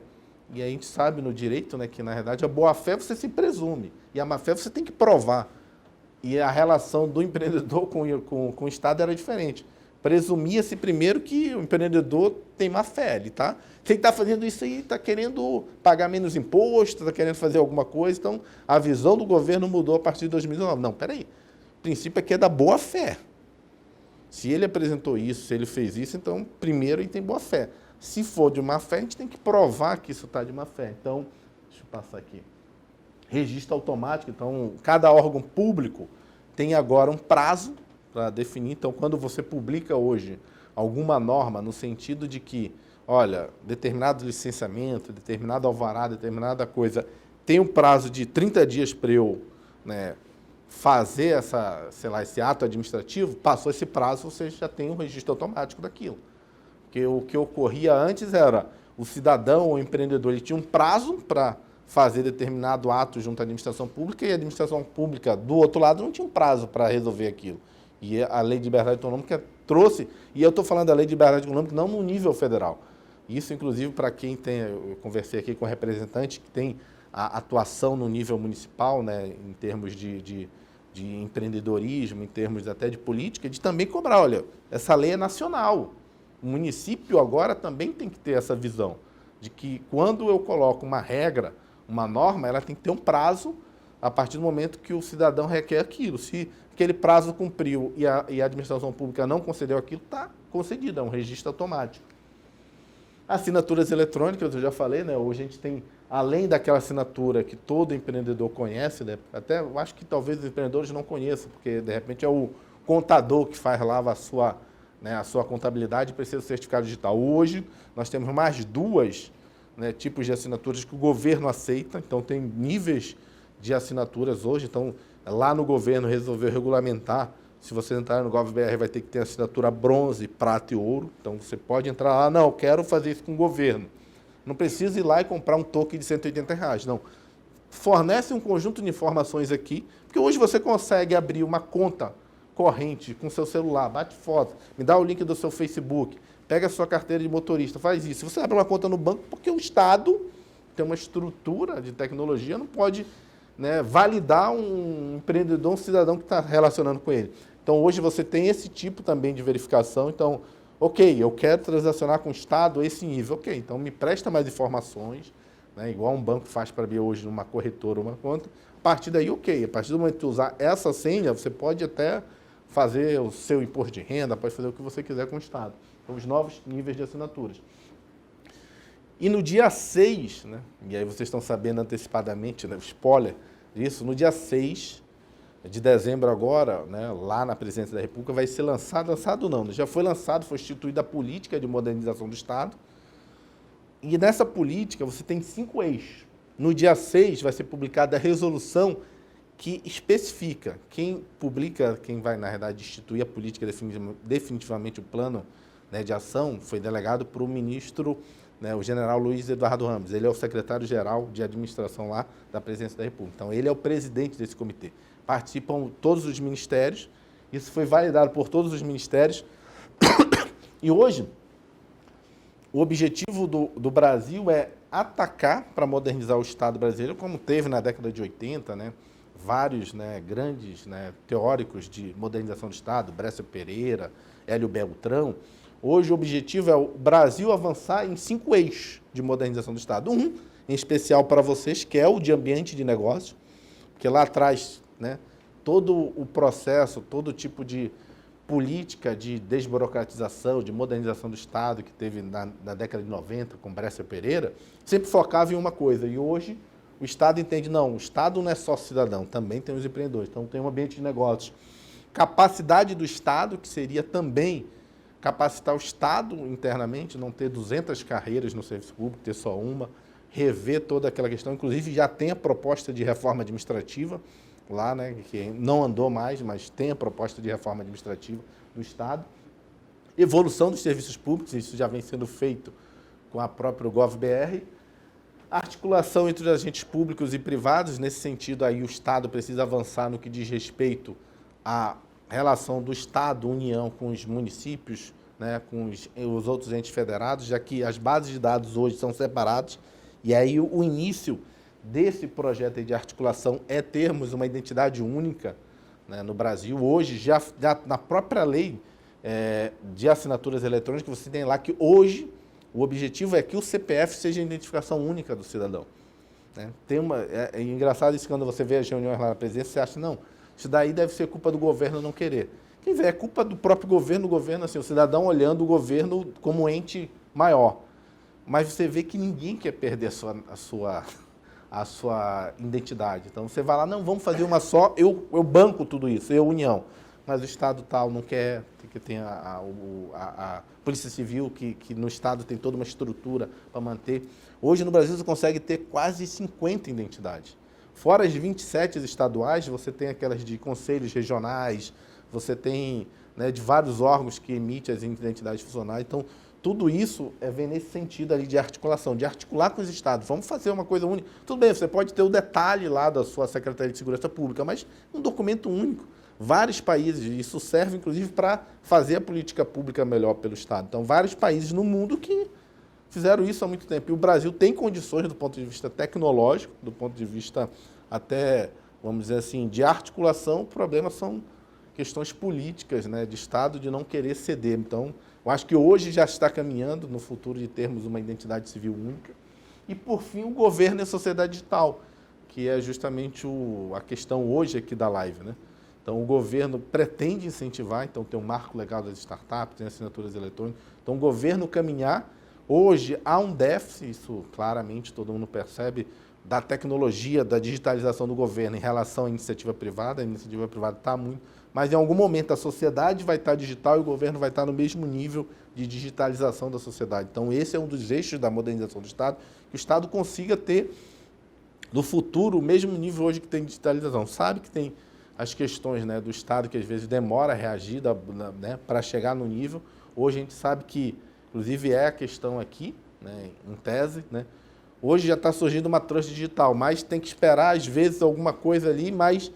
E a gente sabe no direito, né, que, na verdade, a boa-fé você se presume, e a má-fé você tem que provar. E a relação do empreendedor com o Estado era diferente. Presumia-se primeiro que o empreendedor tem má fé. Ele está fazendo isso aí, está querendo pagar menos imposto, está querendo fazer alguma coisa. Então, a visão do governo mudou a partir de 2019. Não, peraí. O princípio aqui é da boa fé. Se ele apresentou isso, se ele fez isso, então, primeiro ele tem boa fé. Se for de má fé, a gente tem que provar que isso está de má fé. Então, deixa eu passar aqui. Registro automático, então cada órgão público tem agora um prazo para definir. Então, quando você publica hoje alguma norma no sentido de que, olha, determinado licenciamento, determinado alvará, determinada coisa, tem um prazo de 30 dias para eu, né, fazer esse ato administrativo, passou esse prazo, você já tem um registro automático daquilo. Porque o que ocorria antes era o cidadão ou o empreendedor, ele tinha um prazo para fazer determinado ato junto à administração pública e a administração pública, do outro lado, não tinha um prazo para resolver aquilo. E a Lei de Liberdade Econômica trouxe, e eu estou falando da Lei de Liberdade Econômica não no nível federal. Isso, inclusive, para quem tem, eu conversei aqui com um representante que tem a atuação no nível municipal, né, em termos de empreendedorismo, em termos até de política, de também cobrar, olha, essa lei é nacional. O município agora também tem que ter essa visão de que quando eu coloco uma regra, uma norma, ela tem que ter um prazo a partir do momento que o cidadão requer aquilo. Se aquele prazo cumpriu e a administração pública não concedeu aquilo, está concedido, é um registro automático. Assinaturas eletrônicas, eu já falei, né? Hoje a gente tem, além daquela assinatura que todo empreendedor conhece, né? Até eu acho que talvez os empreendedores não conheçam, porque de repente é o contador que faz lá a sua contabilidade e precisa do certificado digital. Hoje nós temos mais duas, né, tipos de assinaturas que o governo aceita, então tem níveis de assinaturas hoje, então lá no governo resolveu regulamentar. Se você entrar no GovBR, vai ter que ter assinatura bronze, prata e ouro. Então, você pode entrar lá, não, eu quero fazer isso com o governo. Não precisa ir lá e comprar um token de R$180, não. Fornece um conjunto de informações aqui, porque hoje você consegue abrir uma conta corrente com seu celular, bate foto, me dá o link do seu Facebook, pega a sua carteira de motorista, faz isso. Você abre uma conta no banco, porque o Estado tem uma estrutura de tecnologia, não pode, né, validar um empreendedor, um cidadão que está relacionando com ele. Então, hoje você tem esse tipo também de verificação. Então, ok, eu quero transacionar com o Estado a esse nível. Ok, então me presta mais informações, né, igual um banco faz para mim hoje numa corretora, uma conta. A partir daí, ok, a partir do momento que tu usar essa senha, você pode até fazer o seu imposto de renda, pode fazer o que você quiser com o Estado. Então, os novos níveis de assinaturas. E no dia 6, né, e aí vocês estão sabendo antecipadamente, né, spoiler disso, no dia 6 de dezembro agora, né, lá na Presidência da República, vai ser lançado não, já foi lançado, foi instituída a política de modernização do Estado. E nessa política você tem 5 eixos. No dia 6 vai ser publicada a resolução que especifica, quem vai, na verdade, instituir a política definitivamente o plano, né, de ação, foi delegado para o ministro, né, o general Luiz Eduardo Ramos. Ele é o secretário-geral de administração lá da Presidência da República. Então, ele é o presidente desse comitê. Participam todos os ministérios, isso foi validado por todos os ministérios. E hoje, o objetivo do Brasil é atacar para modernizar o Estado brasileiro, como teve na década de 80, né, vários, né, grandes, né, teóricos de modernização do Estado, Brescia Pereira, Hélio Beltrão. Hoje o objetivo é o Brasil avançar em 5 eixos de modernização do Estado. Um, em especial para vocês, que é o de ambiente de negócio, porque lá atrás, né, todo o processo, todo tipo de política de desburocratização, de modernização do Estado que teve na década de 90 com Brescia Pereira, sempre focava em uma coisa. E hoje o Estado entende, não, o Estado não é só cidadão, também tem os empreendedores, então tem um ambiente de negócios. Capacidade do Estado, que seria também capacitar o Estado internamente, não ter 200 carreiras no serviço público, ter só uma, rever toda aquela questão. Inclusive, já tem a proposta de reforma administrativa lá, né, que não andou mais, mas tem a proposta de reforma administrativa do Estado. Evolução dos serviços públicos, isso já vem sendo feito com a própria GovBR. Articulação entre os agentes públicos e privados, nesse sentido aí o Estado precisa avançar no que diz respeito à relação do Estado, União, com os municípios, né, com os outros entes federados, já que as bases de dados hoje são separadas, e aí o início desse projeto de articulação é termos uma identidade única, né, no Brasil. Hoje, já na própria lei de assinaturas eletrônicas, você tem lá que hoje o objetivo é que o CPF seja a identificação única do cidadão, né? É engraçado isso quando você vê as reuniões lá na presidência, você acha, não, isso daí deve ser culpa do governo não querer. Quem vê, é culpa do próprio governo, assim, o cidadão olhando o governo como ente maior. Mas você vê que ninguém quer perder a sua identidade. Então, você vai lá, não, vamos fazer uma só, eu banco tudo isso, União. Mas o Estado tal não quer, que tem a Polícia Civil, que no Estado tem toda uma estrutura para manter. Hoje, no Brasil, você consegue ter quase 50 identidades. Fora as 27 estaduais, você tem aquelas de conselhos regionais, você tem, né, de vários órgãos que emitem as identidades funcionais. Então, tudo isso vem nesse sentido ali de articulação, de articular com os estados. Vamos fazer uma coisa única. Tudo bem, você pode ter o detalhe lá da sua Secretaria de Segurança Pública, mas um documento único. Vários países, isso serve inclusive para fazer a política pública melhor pelo Estado. Então, vários países no mundo que fizeram isso há muito tempo. E o Brasil tem condições do ponto de vista tecnológico, do ponto de vista até, vamos dizer assim, de articulação. O problema são questões políticas, né, de Estado, de não querer ceder. Então, eu acho que hoje já está caminhando no futuro de termos uma identidade civil única. E, por fim, o governo e a sociedade digital, que é justamente a questão hoje aqui da live, né? Então, o governo pretende incentivar, então tem um marco legal das startups, tem assinaturas eletrônicas. Então, o governo caminhar. Hoje há um déficit, isso claramente todo mundo percebe, da tecnologia, da digitalização do governo em relação à iniciativa privada. A iniciativa privada está muito... Mas, em algum momento, a sociedade vai estar digital e o governo vai estar no mesmo nível de digitalização da sociedade. Então, esse é um dos eixos da modernização do Estado, que o Estado consiga ter, no futuro, o mesmo nível hoje que tem digitalização. Sabe que tem as questões, né, do Estado, que às vezes demora a reagir, né, para chegar no nível. Hoje a gente sabe que, inclusive, é a questão aqui, né, em tese, né? Hoje já está surgindo uma trouxa digital, mas tem que esperar, às vezes, alguma coisa ali, mas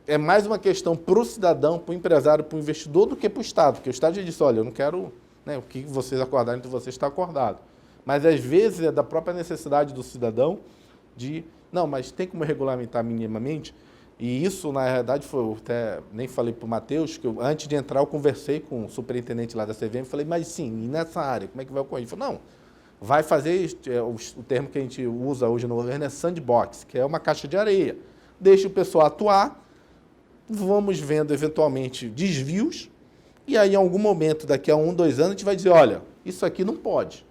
é mais uma questão para o cidadão, para o empresário, para o investidor, do que para o Estado. Porque o Estado já disse, olha, eu não quero, né, o que vocês acordarem entre vocês está acordado. Mas, às vezes, é da própria necessidade do cidadão de, não, mas tem como regulamentar minimamente? E isso, na realidade, foi, eu até nem falei para o Matheus, que antes de entrar eu conversei com o superintendente lá da CVM e falei, mas sim, e nessa área, como é que vai ocorrer? Ele falou, não, vai fazer, o termo que a gente usa hoje no governo é sandbox, que é uma caixa de areia. Deixa o pessoal atuar, vamos vendo eventualmente desvios, e aí em algum momento, daqui a 1, 2 anos, a gente vai dizer, olha, isso aqui não pode.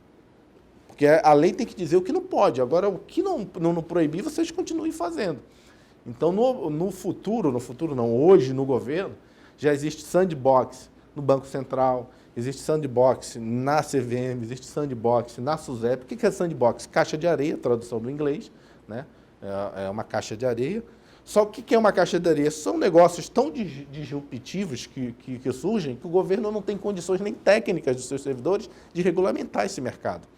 Porque a lei tem que dizer o que não pode. Agora, o que não proibir, vocês continuem fazendo. Então, no futuro não, hoje no governo, já existe sandbox no Banco Central, existe sandbox na CVM, existe sandbox na SUSEP. O que é sandbox? Caixa de areia, tradução do inglês, né? É uma caixa de areia. Só que o que é uma caixa de areia? São negócios tão disruptivos que surgem que o governo não tem condições nem técnicas dos seus servidores de regulamentar esse mercado.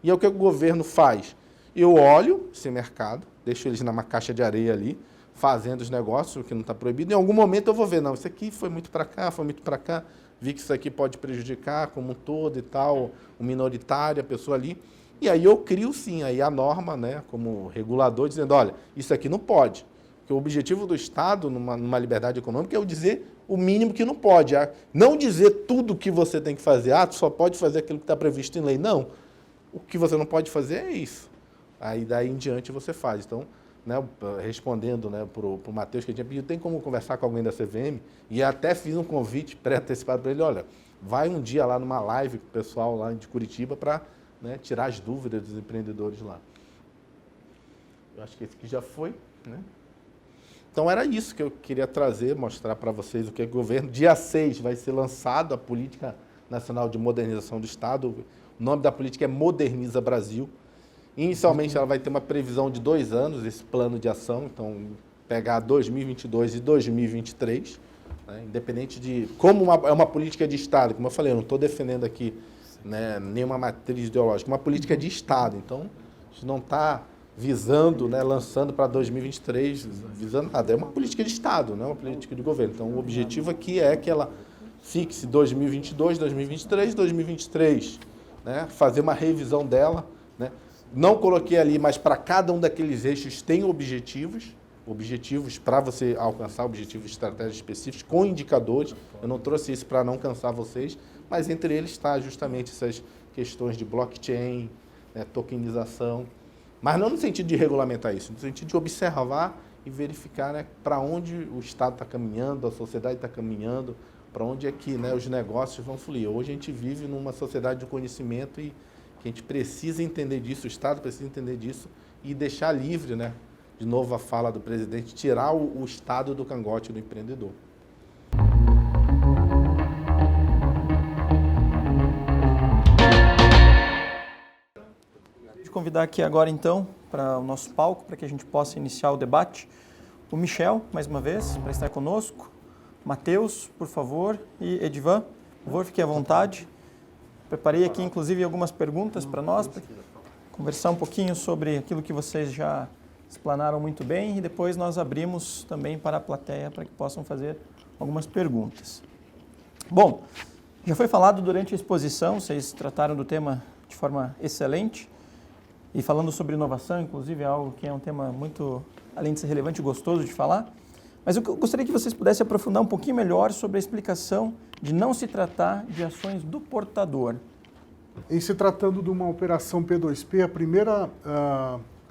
E é o que o governo faz. Eu olho esse mercado, deixo eles numa caixa de areia ali, fazendo os negócios, o que não está proibido. Em algum momento eu vou ver, não, isso aqui foi muito para cá, vi que isso aqui pode prejudicar como um todo e tal, o minoritário, a pessoa ali. E aí eu crio, sim, aí a norma, né, como regulador, dizendo, olha, isso aqui não pode. Porque o objetivo do Estado, numa liberdade econômica, é o dizer o mínimo que não pode. Não dizer tudo o que você tem que fazer, tu só pode fazer aquilo que está previsto em lei. Não. O que você não pode fazer é isso. Aí daí em diante você faz. Então, né, respondendo, né, para o Matheus, que a gente tinha pedido, tem como conversar com alguém da CVM? E até fiz um convite pré-antecipado para ele, olha, vai um dia lá numa live com o pessoal lá de Curitiba para, né, tirar as dúvidas dos empreendedores lá. Eu acho que esse aqui já foi, né? Então era isso que eu queria trazer, mostrar para vocês o que é o governo. Dia 6 vai ser lançado a Política Nacional de Modernização do Estado. O nome da política é Moderniza Brasil. Inicialmente, ela vai ter uma previsão de 2 anos, esse plano de ação, então, pegar 2022 e 2023, né, independente de... Como é uma política de Estado, como eu falei, eu não estou defendendo aqui, né, nenhuma matriz ideológica, uma política de Estado, então, a gente não está visando, né, lançando para 2023, visando nada, é uma política de Estado, não é uma política de governo. Então, o objetivo aqui é que ela fixe 2022, 2023, 2023, né, fazer uma revisão dela, né. Não coloquei ali, mas para cada um daqueles eixos tem objetivos para você alcançar objetivos estratégicos específicos, com indicadores. Eu não trouxe isso para não cansar vocês, mas entre eles está justamente essas questões de blockchain, né, tokenização, mas não no sentido de regulamentar isso, no sentido de observar e verificar, né, para onde o Estado está caminhando, a sociedade está caminhando, para onde é que, né, os negócios vão fluir. Hoje a gente vive numa sociedade de conhecimento e que a gente precisa entender disso, o Estado precisa entender disso e deixar livre, né, de novo a fala do presidente, tirar o Estado do cangote do empreendedor. Vou convidar aqui agora, então, para o nosso palco, para que a gente possa iniciar o debate, o Michel, mais uma vez, para estar conosco, Matheus, por favor, e Edivan, por favor, fique à vontade. Preparei aqui, inclusive, algumas perguntas para nós, para conversar um pouquinho sobre aquilo que vocês já explanaram muito bem e depois nós abrimos também para a plateia para que possam fazer algumas perguntas. Bom, já foi falado durante a exposição, vocês trataram do tema de forma excelente e falando sobre inovação, inclusive, é algo que é um tema muito, além de ser relevante, gostoso de falar. Mas eu gostaria que vocês pudessem aprofundar um pouquinho melhor sobre a explicação de não se tratar de ações do portador. Em se tratando de uma operação P2P, a primeira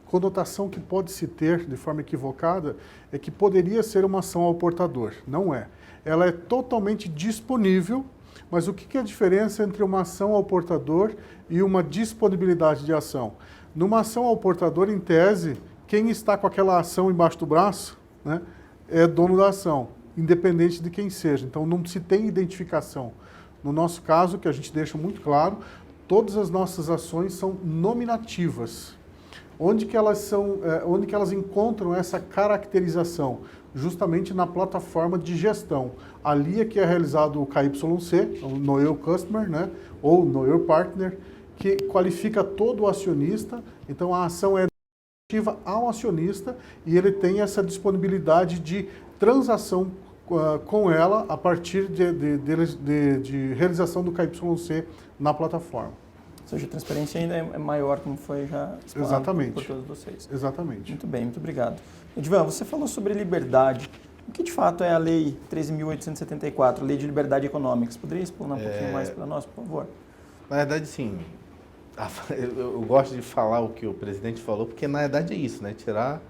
conotação que pode se ter de forma equivocada é que poderia ser uma ação ao portador. Não é. Ela é totalmente disponível, mas o que é a diferença entre uma ação ao portador e uma disponibilidade de ação? Numa ação ao portador, em tese, quem está com aquela ação embaixo do braço, né, é dono da ação, independente de quem seja. Então não se tem identificação. No nosso caso, que a gente deixa muito claro, todas as nossas ações são nominativas. Onde que elas encontram essa caracterização? Justamente na plataforma de gestão. Ali é que é realizado o KYC, o Know Your Customer, né? Ou Know Your Partner, que qualifica todo o acionista. Então a ação é nominativa ao acionista e ele tem essa disponibilidade de transação com ela a partir de realização do KYC na plataforma. Ou seja, a transparência ainda é maior, como foi já explicado por todos vocês. Exatamente. Muito bem, muito obrigado. Edvan, você falou sobre liberdade. O que de fato é a Lei 13.874, Lei de Liberdade Econômica? Você poderia explanar um pouquinho mais para nós, por favor? Na verdade, sim. Eu gosto de falar o que o presidente falou, porque na verdade é isso, né? Tirar,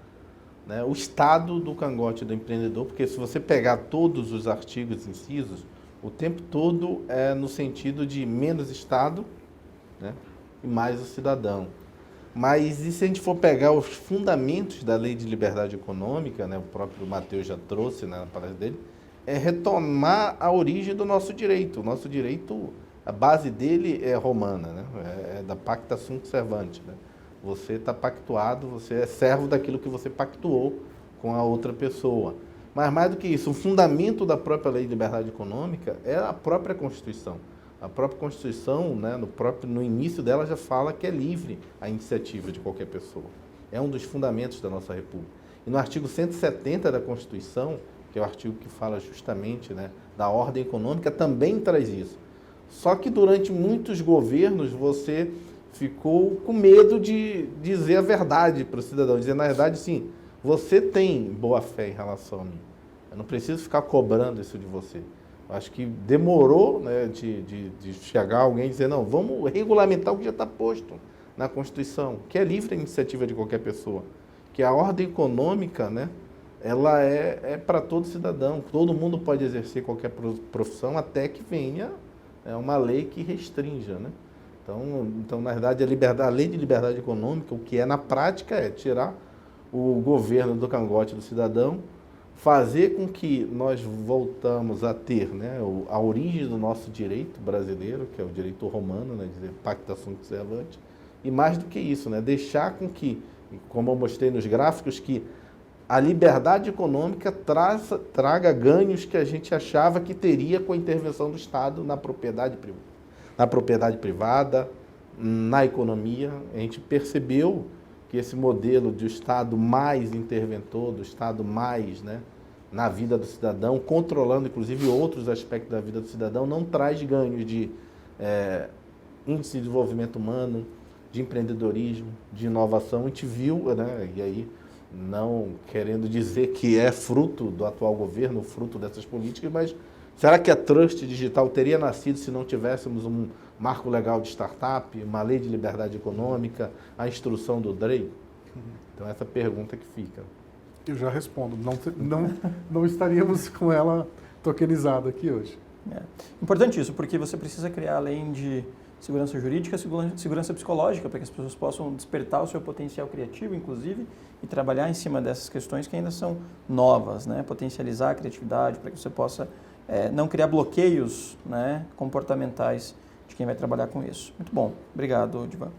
né, o estado do cangote do empreendedor, porque se você pegar todos os artigos incisos, o tempo todo é no sentido de menos Estado, né, e mais o cidadão. Mas e se a gente for pegar os fundamentos da Lei de Liberdade Econômica, né, o próprio Matheus já trouxe, né, na palestra dele, é retomar a origem do nosso direito. O nosso direito, a base dele é romana, né, é da pacta sunt servante, né? Você está pactuado, você é servo daquilo que você pactuou com a outra pessoa. Mas mais do que isso, o fundamento da própria Lei de Liberdade Econômica é a própria Constituição. A própria Constituição, né, no início dela, já fala que é livre a iniciativa de qualquer pessoa. É um dos fundamentos da nossa República. E no artigo 170 da Constituição, que é o artigo que fala justamente, né, da ordem econômica, também traz isso. Só que durante muitos governos você ficou com medo de dizer a verdade para o cidadão. Dizer, na verdade, sim, você tem boa fé em relação a mim. Eu não preciso ficar cobrando isso de você. Acho que demorou, né, de chegar alguém e dizer, não, vamos regulamentar o que já está posto na Constituição, que é livre a iniciativa de qualquer pessoa. Que a ordem econômica, né, ela é para todo cidadão. Todo mundo pode exercer qualquer profissão até que venha uma lei que restrinja, né? Então, na verdade, a Lei de Liberdade Econômica, o que é na prática é tirar o governo do cangote do cidadão, fazer com que nós voltamos a ter, né, a origem do nosso direito brasileiro, que é o direito romano, né, dizer pacta sunt servante, e mais do que isso, né, deixar com que, como eu mostrei nos gráficos, que a liberdade econômica traga ganhos que a gente achava que teria com a intervenção do Estado na propriedade privada, na economia. A gente percebeu que esse modelo de Estado mais interventor, do Estado mais, né, na vida do cidadão, controlando inclusive outros aspectos da vida do cidadão, não traz ganhos de índice de desenvolvimento humano, de empreendedorismo, de inovação. A gente viu, né, e aí não querendo dizer que é fruto do atual governo, fruto dessas políticas, mas será que a Trust Digital teria nascido se não tivéssemos um marco legal de startup, uma lei de liberdade econômica, a instrução do DREI? Então, essa pergunta que fica. Eu já respondo. Não estaríamos com ela tokenizada aqui hoje. Importante isso, porque você precisa criar, além de segurança jurídica, segurança psicológica, para que as pessoas possam despertar o seu potencial criativo, inclusive, e trabalhar em cima dessas questões que ainda são novas, né? Potencializar a criatividade, para que você possa não criar bloqueios, né, comportamentais de quem vai trabalhar com isso. Muito bom. Obrigado, Edvan.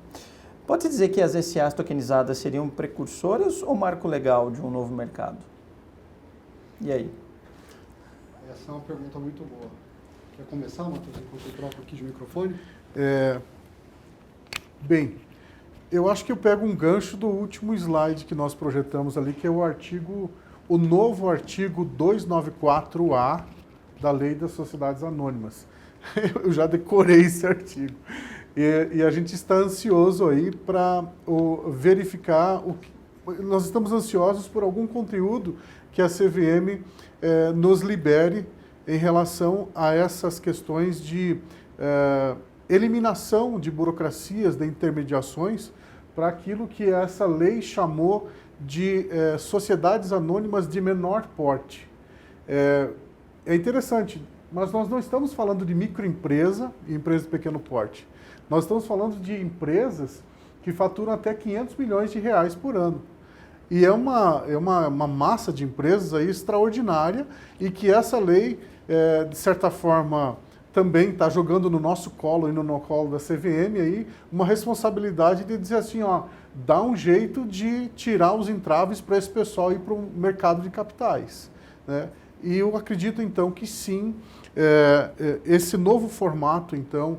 Pode-se dizer que as SAs tokenizadas seriam precursoras ou marco legal de um novo mercado? E aí? Essa é uma pergunta muito boa. Quer começar, Matheus, enquanto eu troco aqui de microfone? Bem, eu acho que eu pego um gancho do último slide que nós projetamos ali, que é o novo artigo 294A da Lei das Sociedades Anônimas. Eu já decorei esse artigo. E a gente está ansioso aí para verificar nós estamos ansiosos por algum conteúdo que a CVM nos libere em relação a essas questões de eliminação de burocracias, de intermediações, para aquilo que essa lei chamou de sociedades anônimas de menor porte. É interessante, mas nós não estamos falando de microempresa e empresa de pequeno porte. Nós estamos falando de empresas que faturam até 500 milhões de reais por ano. E é uma massa de empresas aí extraordinária e que essa lei, de certa forma, também está jogando no nosso colo e no colo da CVM aí uma responsabilidade de dizer assim, ó, dá um jeito de tirar os entraves para esse pessoal ir para o mercado de capitais, né? E eu acredito então que sim, esse novo formato então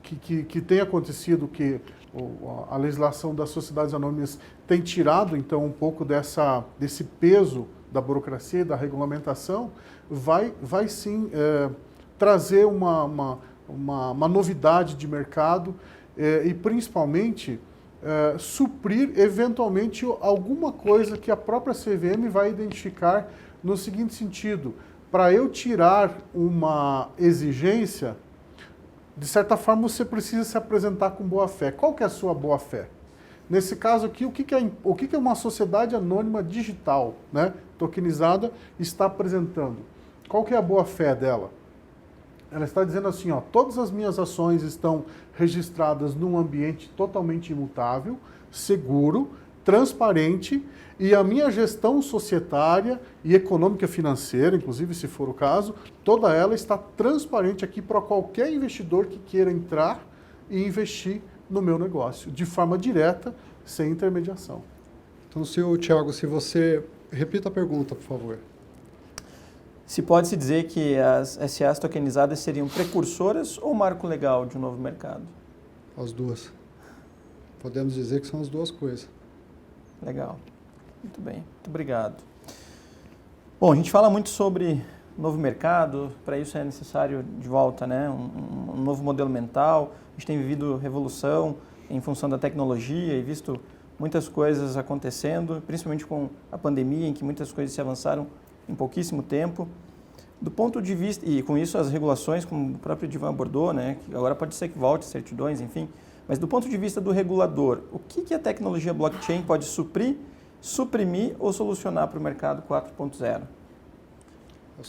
que tem acontecido, que a legislação das sociedades anônimas tem tirado então um pouco desse peso da burocracia e da regulamentação, vai sim trazer uma novidade de mercado e principalmente suprir eventualmente alguma coisa que a própria CVM vai identificar no seguinte sentido: para eu tirar uma exigência, de certa forma você precisa se apresentar com boa fé. Qual que é a sua boa fé? Nesse caso aqui, o que é uma sociedade anônima digital, né, tokenizada, está apresentando? Qual que é a boa fé dela? Ela está dizendo assim, ó, todas as minhas ações estão registradas num ambiente totalmente imutável, seguro, transparente, e a minha gestão societária e econômica financeira, inclusive se for o caso, toda ela está transparente aqui para qualquer investidor que queira entrar e investir no meu negócio, de forma direta, sem intermediação. Então, Tiago, se você... Repita a pergunta, por favor. Se pode-se dizer que as SAs tokenizadas seriam precursoras ou marco legal de um novo mercado? As duas. Podemos dizer que são as duas coisas. Legal. Muito bem. Muito obrigado. Bom, a gente fala muito sobre novo mercado, para isso é necessário de volta, né? Um novo modelo mental. A gente tem vivido revolução em função da tecnologia e visto muitas coisas acontecendo, principalmente com a pandemia, em que muitas coisas se avançaram em pouquíssimo tempo. Do ponto de vista, e com isso as regulações, como o próprio Divan abordou, né, que agora pode ser que volte, certidões, enfim, mas do ponto de vista do regulador, o que a tecnologia blockchain pode suprimir ou solucionar para o mercado 4.0?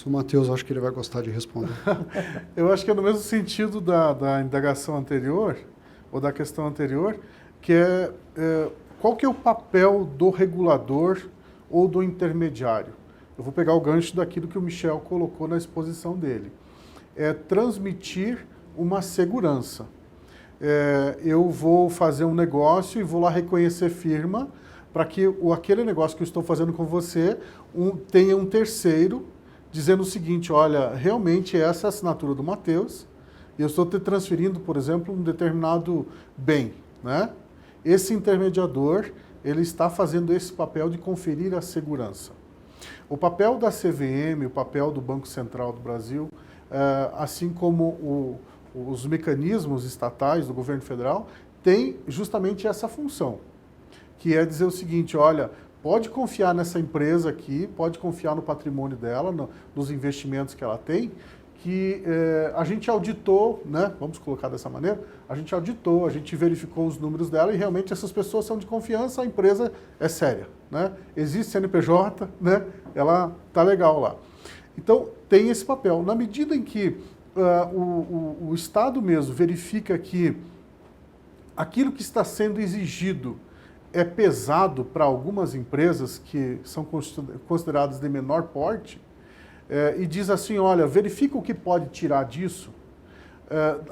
O Matheus, acho que ele vai gostar de responder. Eu acho que é no mesmo sentido da indagação anterior, ou da questão anterior, que qual que é o papel do regulador ou do intermediário? Eu vou pegar o gancho daquilo que o Michel colocou na exposição dele. É transmitir uma segurança. Eu vou fazer um negócio e vou lá reconhecer firma para que aquele negócio que eu estou fazendo com você tenha um terceiro dizendo o seguinte, olha, realmente essa é a assinatura do Matheus e eu estou te transferindo, por exemplo, um determinado bem, né? Esse intermediador, ele está fazendo esse papel de conferir a segurança. O papel da CVM, o papel do Banco Central do Brasil, assim como os mecanismos estatais do governo federal, tem justamente essa função, que é dizer o seguinte, olha, pode confiar nessa empresa aqui, pode confiar no patrimônio dela, nos investimentos que ela tem, que a gente auditou, né, vamos colocar dessa maneira, a gente auditou, a gente verificou os números dela e realmente essas pessoas são de confiança, a empresa é séria, né? Existe CNPJ, né? Ela está legal lá. Então, tem esse papel. Na medida em que o Estado mesmo verifica que aquilo que está sendo exigido é pesado para algumas empresas que são consideradas de menor porte, e diz assim, olha, verifica o que pode tirar disso.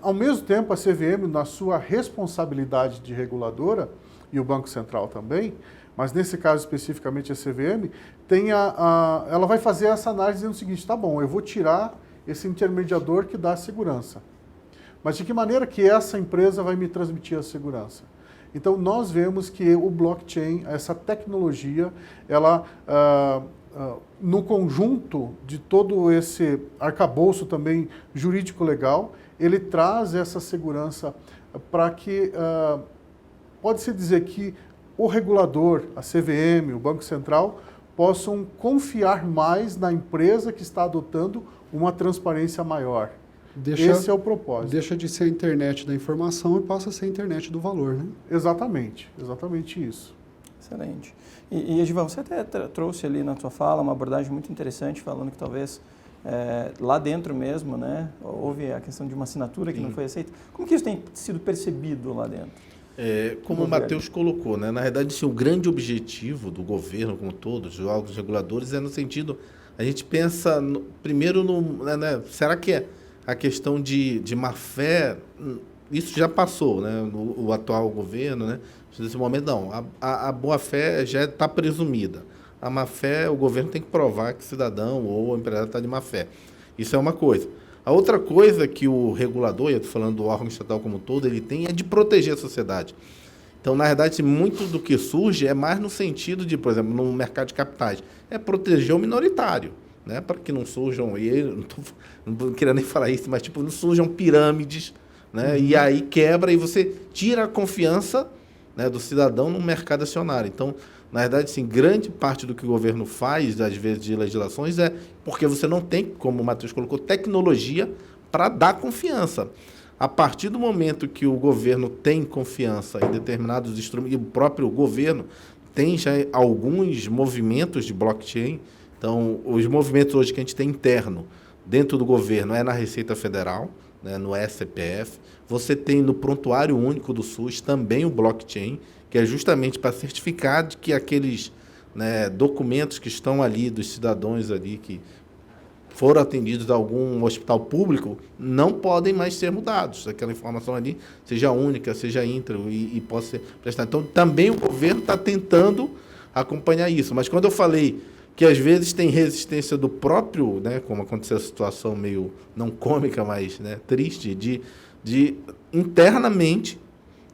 Ao mesmo tempo, a CVM, na sua responsabilidade de reguladora, e o Banco Central também, mas nesse caso especificamente a CVM, ela vai fazer essa análise dizendo o seguinte, tá bom, eu vou tirar esse intermediador que dá a segurança. Mas de que maneira que essa empresa vai me transmitir a segurança? Então, nós vemos que o blockchain, essa tecnologia, ela, no conjunto de todo esse arcabouço também jurídico-legal, ele traz essa segurança para que, pode-se dizer que o regulador, a CVM, o Banco Central, possam confiar mais na empresa que está adotando uma transparência maior. Esse é o propósito. Deixa de ser a internet da informação e passa a ser a internet do valor, né? Exatamente isso. Excelente. E Edivan, você até trouxe ali na sua fala uma abordagem muito interessante, falando que talvez lá dentro mesmo, né, houve a questão de uma assinatura que não foi aceita. Como que isso tem sido percebido lá dentro? Como o Matheus colocou, né, na verdade, o grande objetivo do governo como todo, dos órgãos reguladores, é no sentido, a gente pensa primeiro será que a questão de má-fé, isso já passou, né, o atual governo, né, nesse momento não, a boa-fé já está presumida. A má-fé, o governo tem que provar que o cidadão ou o empresário está de má-fé. Isso é uma coisa. A outra coisa que o regulador, eu estou falando do órgão estatal como um todo, ele tem é de proteger a sociedade. Então, na verdade, muito do que surge é mais no sentido de, por exemplo, no mercado de capitais, é proteger o minoritário, né? Para que não surjam, não queria nem falar isso, mas tipo, não surjam pirâmides, né? E aí quebra e você tira a confiança, né, do cidadão no mercado acionário. Então, na verdade, sim, grande parte do que o governo faz, às vezes, de legislações, é porque você não tem, como o Matheus colocou, tecnologia para dar confiança. A partir do momento que o governo tem confiança em determinados instrumentos, e o próprio governo tem já alguns movimentos de blockchain, então, os movimentos hoje que a gente tem interno dentro do governo é na Receita Federal, né, no SCPF, você tem no Prontuário Único do SUS também o blockchain, que é justamente para certificar de que aqueles, né, documentos que estão ali, dos cidadãos ali que foram atendidos a algum hospital público, não podem mais ser mudados. Aquela informação ali seja única, seja íntegro e possa ser prestada. Então, também o governo está tentando acompanhar isso. Mas quando eu falei que às vezes tem resistência do próprio, né, como aconteceu a situação meio não cômica, mas, né, triste, de internamente,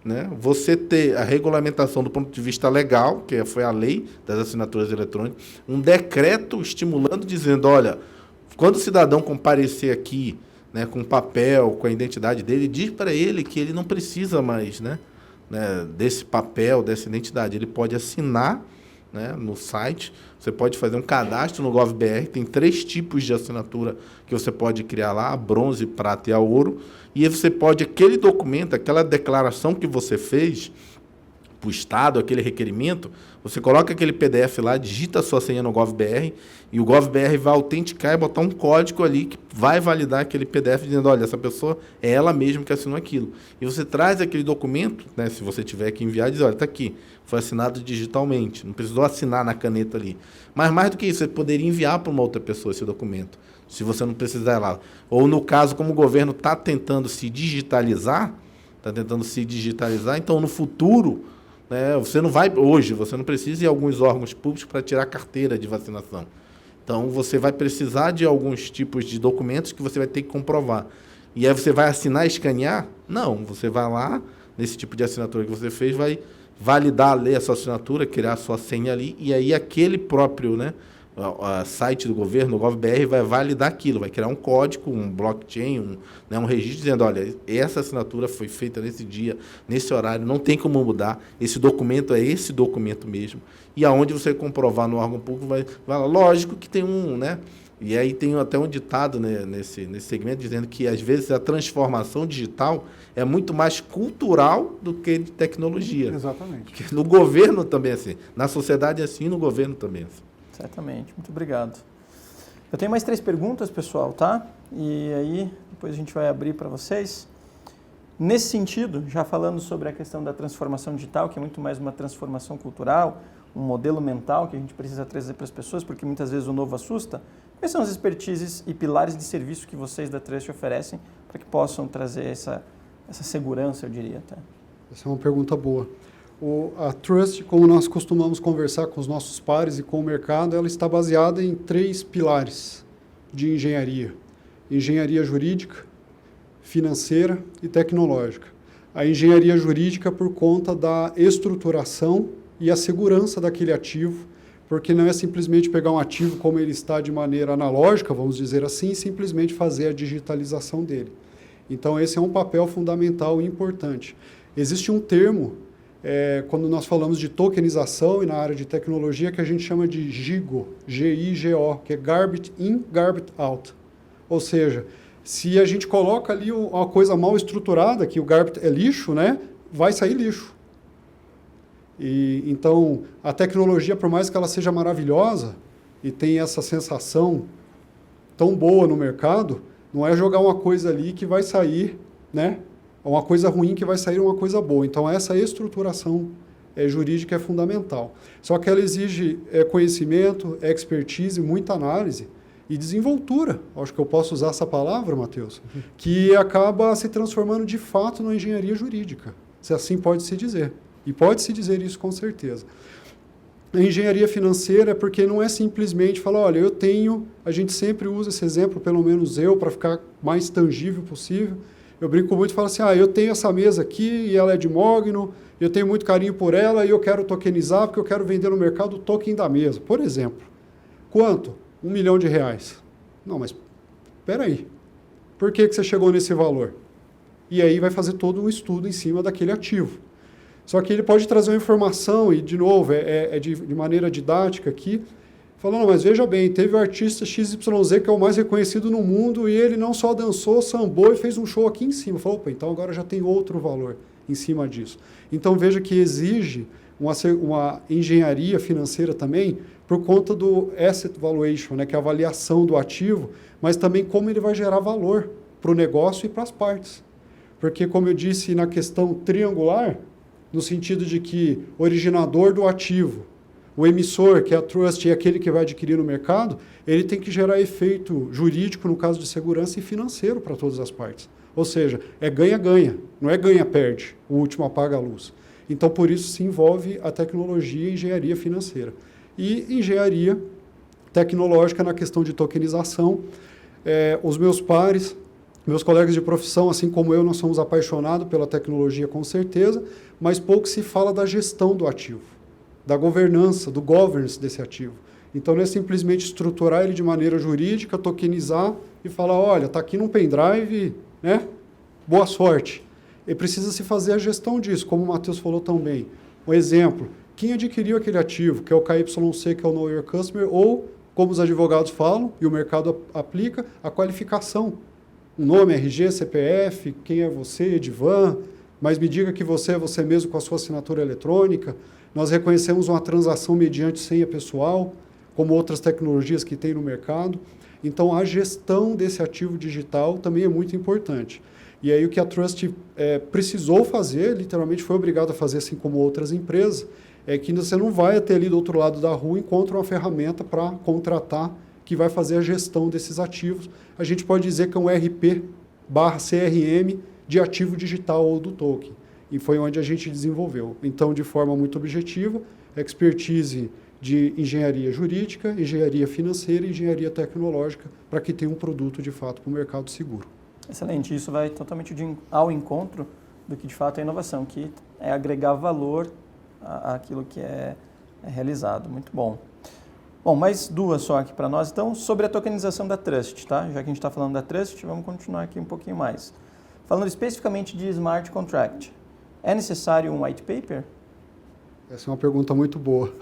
né, você ter a regulamentação do ponto de vista legal, que foi a lei das assinaturas eletrônicas, um decreto estimulando, dizendo, olha, quando o cidadão comparecer aqui, né, com papel, com a identidade dele, diz para ele que ele não precisa mais, né, desse papel, dessa identidade. Ele pode assinar, né, no site, você pode fazer um cadastro no GovBR, tem 3 tipos de assinatura que você pode criar lá, a bronze, prata e a ouro, e aí você pode, aquele documento, aquela declaração que você fez para o Estado, aquele requerimento, você coloca aquele PDF lá, digita a sua senha no GovBR, e o GovBR vai autenticar e botar um código ali que vai validar aquele PDF, dizendo, olha, essa pessoa é ela mesma que assinou aquilo. E você traz aquele documento, né, se você tiver que enviar, diz, olha, está aqui, foi assinado digitalmente, não precisou assinar na caneta ali. Mas mais do que isso, você poderia enviar para uma outra pessoa esse documento, se você não precisar lá. Ou no caso, como o governo está tentando se digitalizar, então no futuro, né, você não vai, hoje, você não precisa ir a alguns órgãos públicos para tirar carteira de vacinação. Então, você vai precisar de alguns tipos de documentos que você vai ter que comprovar. E aí você vai assinar e escanear? Não, você vai lá, nesse tipo de assinatura que você fez, vai validar, ler a sua assinatura, criar a sua senha ali, e aí aquele próprio, né, site do governo, o GovBR, vai validar aquilo, vai criar um código, um blockchain, um registro dizendo, olha, essa assinatura foi feita nesse dia, nesse horário, não tem como mudar, esse documento é esse documento mesmo. E aonde você comprovar no órgão público, vai lá, lógico que tem né? E aí tem até um ditado, né, nesse segmento, dizendo que, às vezes, a transformação digital é muito mais cultural do que de tecnologia. Exatamente. Porque no governo também é assim, na sociedade é assim, no governo também é assim. Certamente, muito obrigado. Eu tenho mais 3 perguntas, pessoal, tá? E aí, depois a gente vai abrir para vocês. Nesse sentido, já falando sobre a questão da transformação digital, que é muito mais uma transformação cultural, um modelo mental que a gente precisa trazer para as pessoas, porque muitas vezes o novo assusta. Quais são as expertises e pilares de serviço que vocês da Trust oferecem para que possam trazer essa segurança, eu diria até? Essa é uma pergunta boa. A Trust, como nós costumamos conversar com os nossos pares e com o mercado, ela está baseada em 3 pilares de engenharia. Engenharia jurídica, financeira e tecnológica. A engenharia jurídica por conta da estruturação e a segurança daquele ativo, porque não é simplesmente pegar um ativo como ele está de maneira analógica, vamos dizer assim, e simplesmente fazer a digitalização dele. Então, esse é um papel fundamental e importante. Existe um termo, quando nós falamos de tokenização e na área de tecnologia, que a gente chama de GIGO, G-I-G-O, que é Garbage In, Garbage Out. Ou seja, Se a gente coloca ali uma coisa mal estruturada, que o garbage é lixo, né, vai sair lixo. Então, a tecnologia, por mais que ela seja maravilhosa e tenha essa sensação tão boa no mercado, não é jogar uma coisa ali que vai sair, né, uma coisa ruim que vai sair uma coisa boa. Então, essa estruturação jurídica é fundamental. Só que ela exige conhecimento, expertise, muita análise e desenvoltura. Acho que eu posso usar essa palavra, Matheus, que acaba se transformando de fato na engenharia jurídica, se assim pode se dizer. E pode-se dizer isso com certeza. A engenharia financeira é porque não é simplesmente falar, olha, eu tenho, a gente sempre usa esse exemplo, pelo menos eu, para ficar mais tangível possível. Eu brinco muito e falo assim, eu tenho essa mesa aqui e ela é de mogno, eu tenho muito carinho por ela e eu quero tokenizar porque eu quero vender no mercado o token da mesa, por exemplo. Quanto? R$1 milhão. Não, mas espera aí. Por que você chegou nesse valor? E aí vai fazer todo um estudo em cima daquele ativo. Só que ele pode trazer uma informação, e de novo, de maneira didática aqui, falando, mas veja bem, teve o artista XYZ que é o mais reconhecido no mundo e ele não só dançou, sambou e fez um show aqui em cima. Falou, opa, então agora já tem outro valor em cima disso. Então veja que exige uma engenharia financeira também por conta do asset valuation, né, que é a avaliação do ativo, mas também como ele vai gerar valor para o negócio e para as partes. Porque, como eu disse na questão triangular, no sentido de que o originador do ativo, o emissor, que é a trust, e aquele que vai adquirir no mercado, ele tem que gerar efeito jurídico, no caso de segurança, e financeiro para todas as partes. Ou seja, é ganha-ganha, não é ganha-perde, o último apaga a luz. Então, por isso se envolve a tecnologia e engenharia financeira. E engenharia tecnológica na questão de tokenização. Os meus pares, meus colegas de profissão, assim como eu, nós somos apaixonados pela tecnologia, com certeza, mas pouco se fala da gestão do ativo, da governança, do governance desse ativo. Então, não é simplesmente estruturar ele de maneira jurídica, tokenizar e falar, olha, está aqui num pendrive, né? Boa sorte. E precisa se fazer a gestão disso, como o Matheus falou também. Um exemplo, quem adquiriu aquele ativo, que é o KYC, que é o Know Your Customer, ou, como os advogados falam, e o mercado aplica, a qualificação. Um nome, RG, CPF, quem é você, Edivan, mas me diga que você é você mesmo com a sua assinatura eletrônica. Nós reconhecemos uma transação mediante senha pessoal, como outras tecnologias que tem no mercado. Então, a gestão desse ativo digital também é muito importante. E aí o que a Trust precisou fazer, literalmente foi obrigado a fazer, assim como outras empresas, é que você não vai até ali do outro lado da rua e encontra uma ferramenta para contratar que vai fazer a gestão desses ativos. A gente pode dizer que é um RP/CRM de ativo digital ou do token. E foi onde a gente desenvolveu. Então, de forma muito objetiva, expertise de engenharia jurídica, engenharia financeira e engenharia tecnológica para que tenha um produto, de fato, para o mercado seguro. Excelente. Isso vai totalmente ao encontro do que, de fato, é inovação, que é agregar valor àquilo que é realizado. Muito bom. Bom, mais duas só aqui para nós. Então, sobre a tokenização da Trust, tá? Já que a gente está falando da Trust, vamos continuar aqui um pouquinho mais. Falando especificamente de smart contract, é necessário um white paper? Essa é uma pergunta muito boa,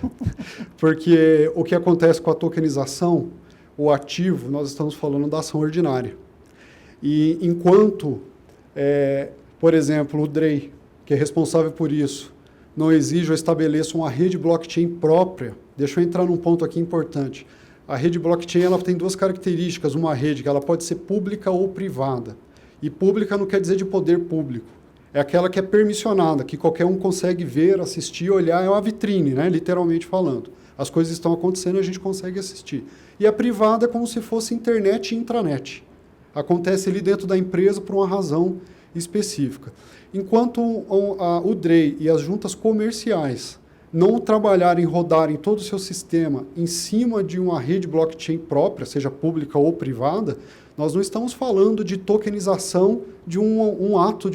porque o que acontece com a tokenização, o ativo, nós estamos falando da ação ordinária. E enquanto, por exemplo, o DREI, que é responsável por isso, não exige ou estabeleça uma rede blockchain própria, deixa eu entrar num ponto aqui importante. A rede blockchain ela tem duas características, uma rede que ela pode ser pública ou privada. E pública não quer dizer de poder público. É aquela que é permissionada, que qualquer um consegue ver, assistir, olhar, é uma vitrine, né? Literalmente falando. As coisas estão acontecendo e a gente consegue assistir. E a privada é como se fosse internet e intranet. Acontece ali dentro da empresa por uma razão específica. Enquanto o DREI e as juntas comerciais não trabalharem, rodarem todo o seu sistema em cima de uma rede blockchain própria, seja pública ou privada, nós não estamos falando de tokenização de uma ata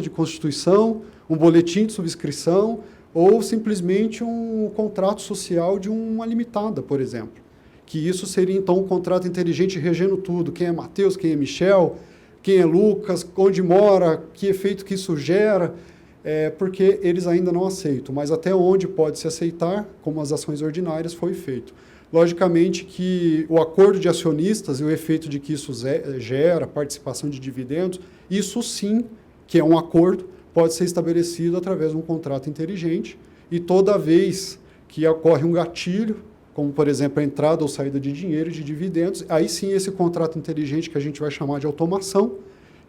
de constituição, um boletim de subscrição ou simplesmente um contrato social de uma limitada, por exemplo. Que isso seria, então, um contrato inteligente regendo tudo. Quem é Matheus, quem é Michel, quem é Lucas, onde mora, que efeito que isso gera, porque eles ainda não aceitam. Mas até onde pode se aceitar, como as ações ordinárias, foi feito. logicamente que o acordo de acionistas e o efeito de que isso gera, participação de dividendos, isso sim, que é um acordo, pode ser estabelecido através de um contrato inteligente, e toda vez que ocorre um gatilho, como, por exemplo, a entrada ou saída de dinheiro e de dividendos, aí sim esse contrato inteligente que a gente vai chamar de automação,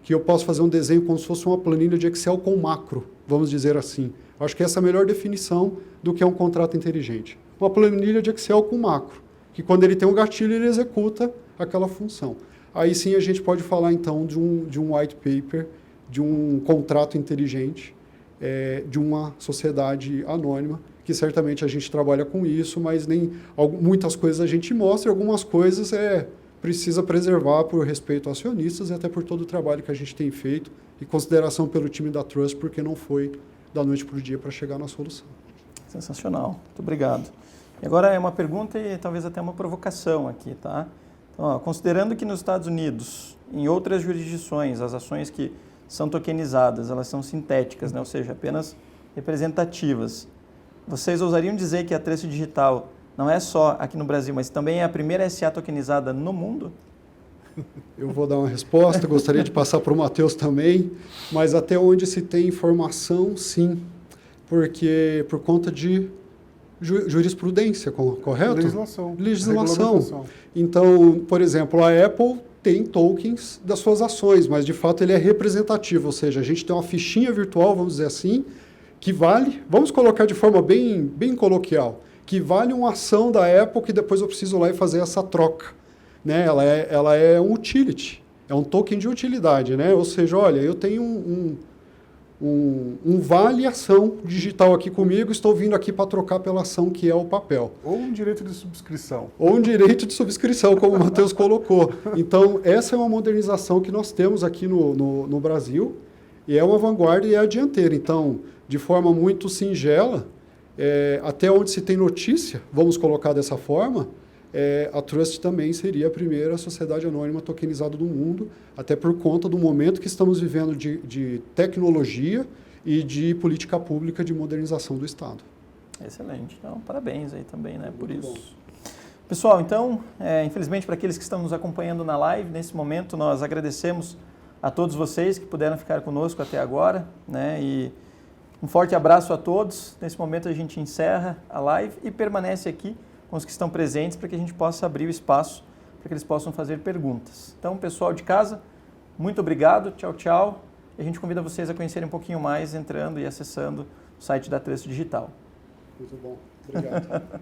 que eu posso fazer um desenho como se fosse uma planilha de Excel com macro, vamos dizer assim. Acho que essa é a melhor definição do que é um contrato inteligente. Uma planilha de Excel com macro, que quando ele tem um gatilho, ele executa aquela função. Aí sim a gente pode falar, então, de um white paper, de um contrato inteligente, de uma sociedade anônima, que certamente a gente trabalha com isso, mas muitas coisas a gente mostra, e algumas coisas precisa preservar por respeito aos acionistas e até por todo o trabalho que a gente tem feito e consideração pelo time da Trust, porque não foi da noite para o dia para chegar na solução. Sensacional, muito obrigado. E agora é uma pergunta e talvez até uma provocação aqui, tá? Então, considerando que nos Estados Unidos, em outras jurisdições, as ações que são tokenizadas, elas são sintéticas, né? Ou seja, apenas representativas. Vocês ousariam dizer que a Tresso Digital não é só aqui no Brasil, mas também é a primeira SA tokenizada no mundo? Eu vou dar uma resposta, gostaria de passar para o Matheus também, mas até onde se tem informação, sim, porque por conta de jurisprudência, correto? Legislação. Então, por exemplo, a Apple tem tokens das suas ações, mas de fato ele é representativo, ou seja, a gente tem uma fichinha virtual, vamos dizer assim, que vale, vamos colocar de forma bem coloquial, que vale uma ação da Apple que depois eu preciso lá e fazer essa troca. Né? Ela é um utility, é um token de utilidade, né? Ou seja, olha, eu tenho um vale ação digital aqui comigo, estou vindo aqui para trocar pela ação que é o papel. Ou um direito de subscrição. Ou um direito de subscrição, como o Matheus colocou. Então, essa é uma modernização que nós temos aqui no Brasil, e é uma vanguarda e é a dianteira. Então, de forma muito singela, até onde se tem notícia, vamos colocar dessa forma, a Trust também seria a primeira sociedade anônima tokenizada do mundo, até por conta do momento que estamos vivendo de tecnologia e de política pública de modernização do Estado. Excelente. Então, parabéns aí também, né, por Muito isso. bom. Pessoal, então, infelizmente para aqueles que estão nos acompanhando na live, nesse momento nós agradecemos a todos vocês que puderam ficar conosco até agora, né, e um forte abraço a todos. Nesse momento a gente encerra a live e permanece aqui com os que estão presentes para que a gente possa abrir o espaço para que eles possam fazer perguntas. Então, pessoal de casa, muito obrigado, tchau, tchau. E a gente convida vocês a conhecerem um pouquinho mais entrando e acessando o site da Tresso Digital. Muito bom, obrigado.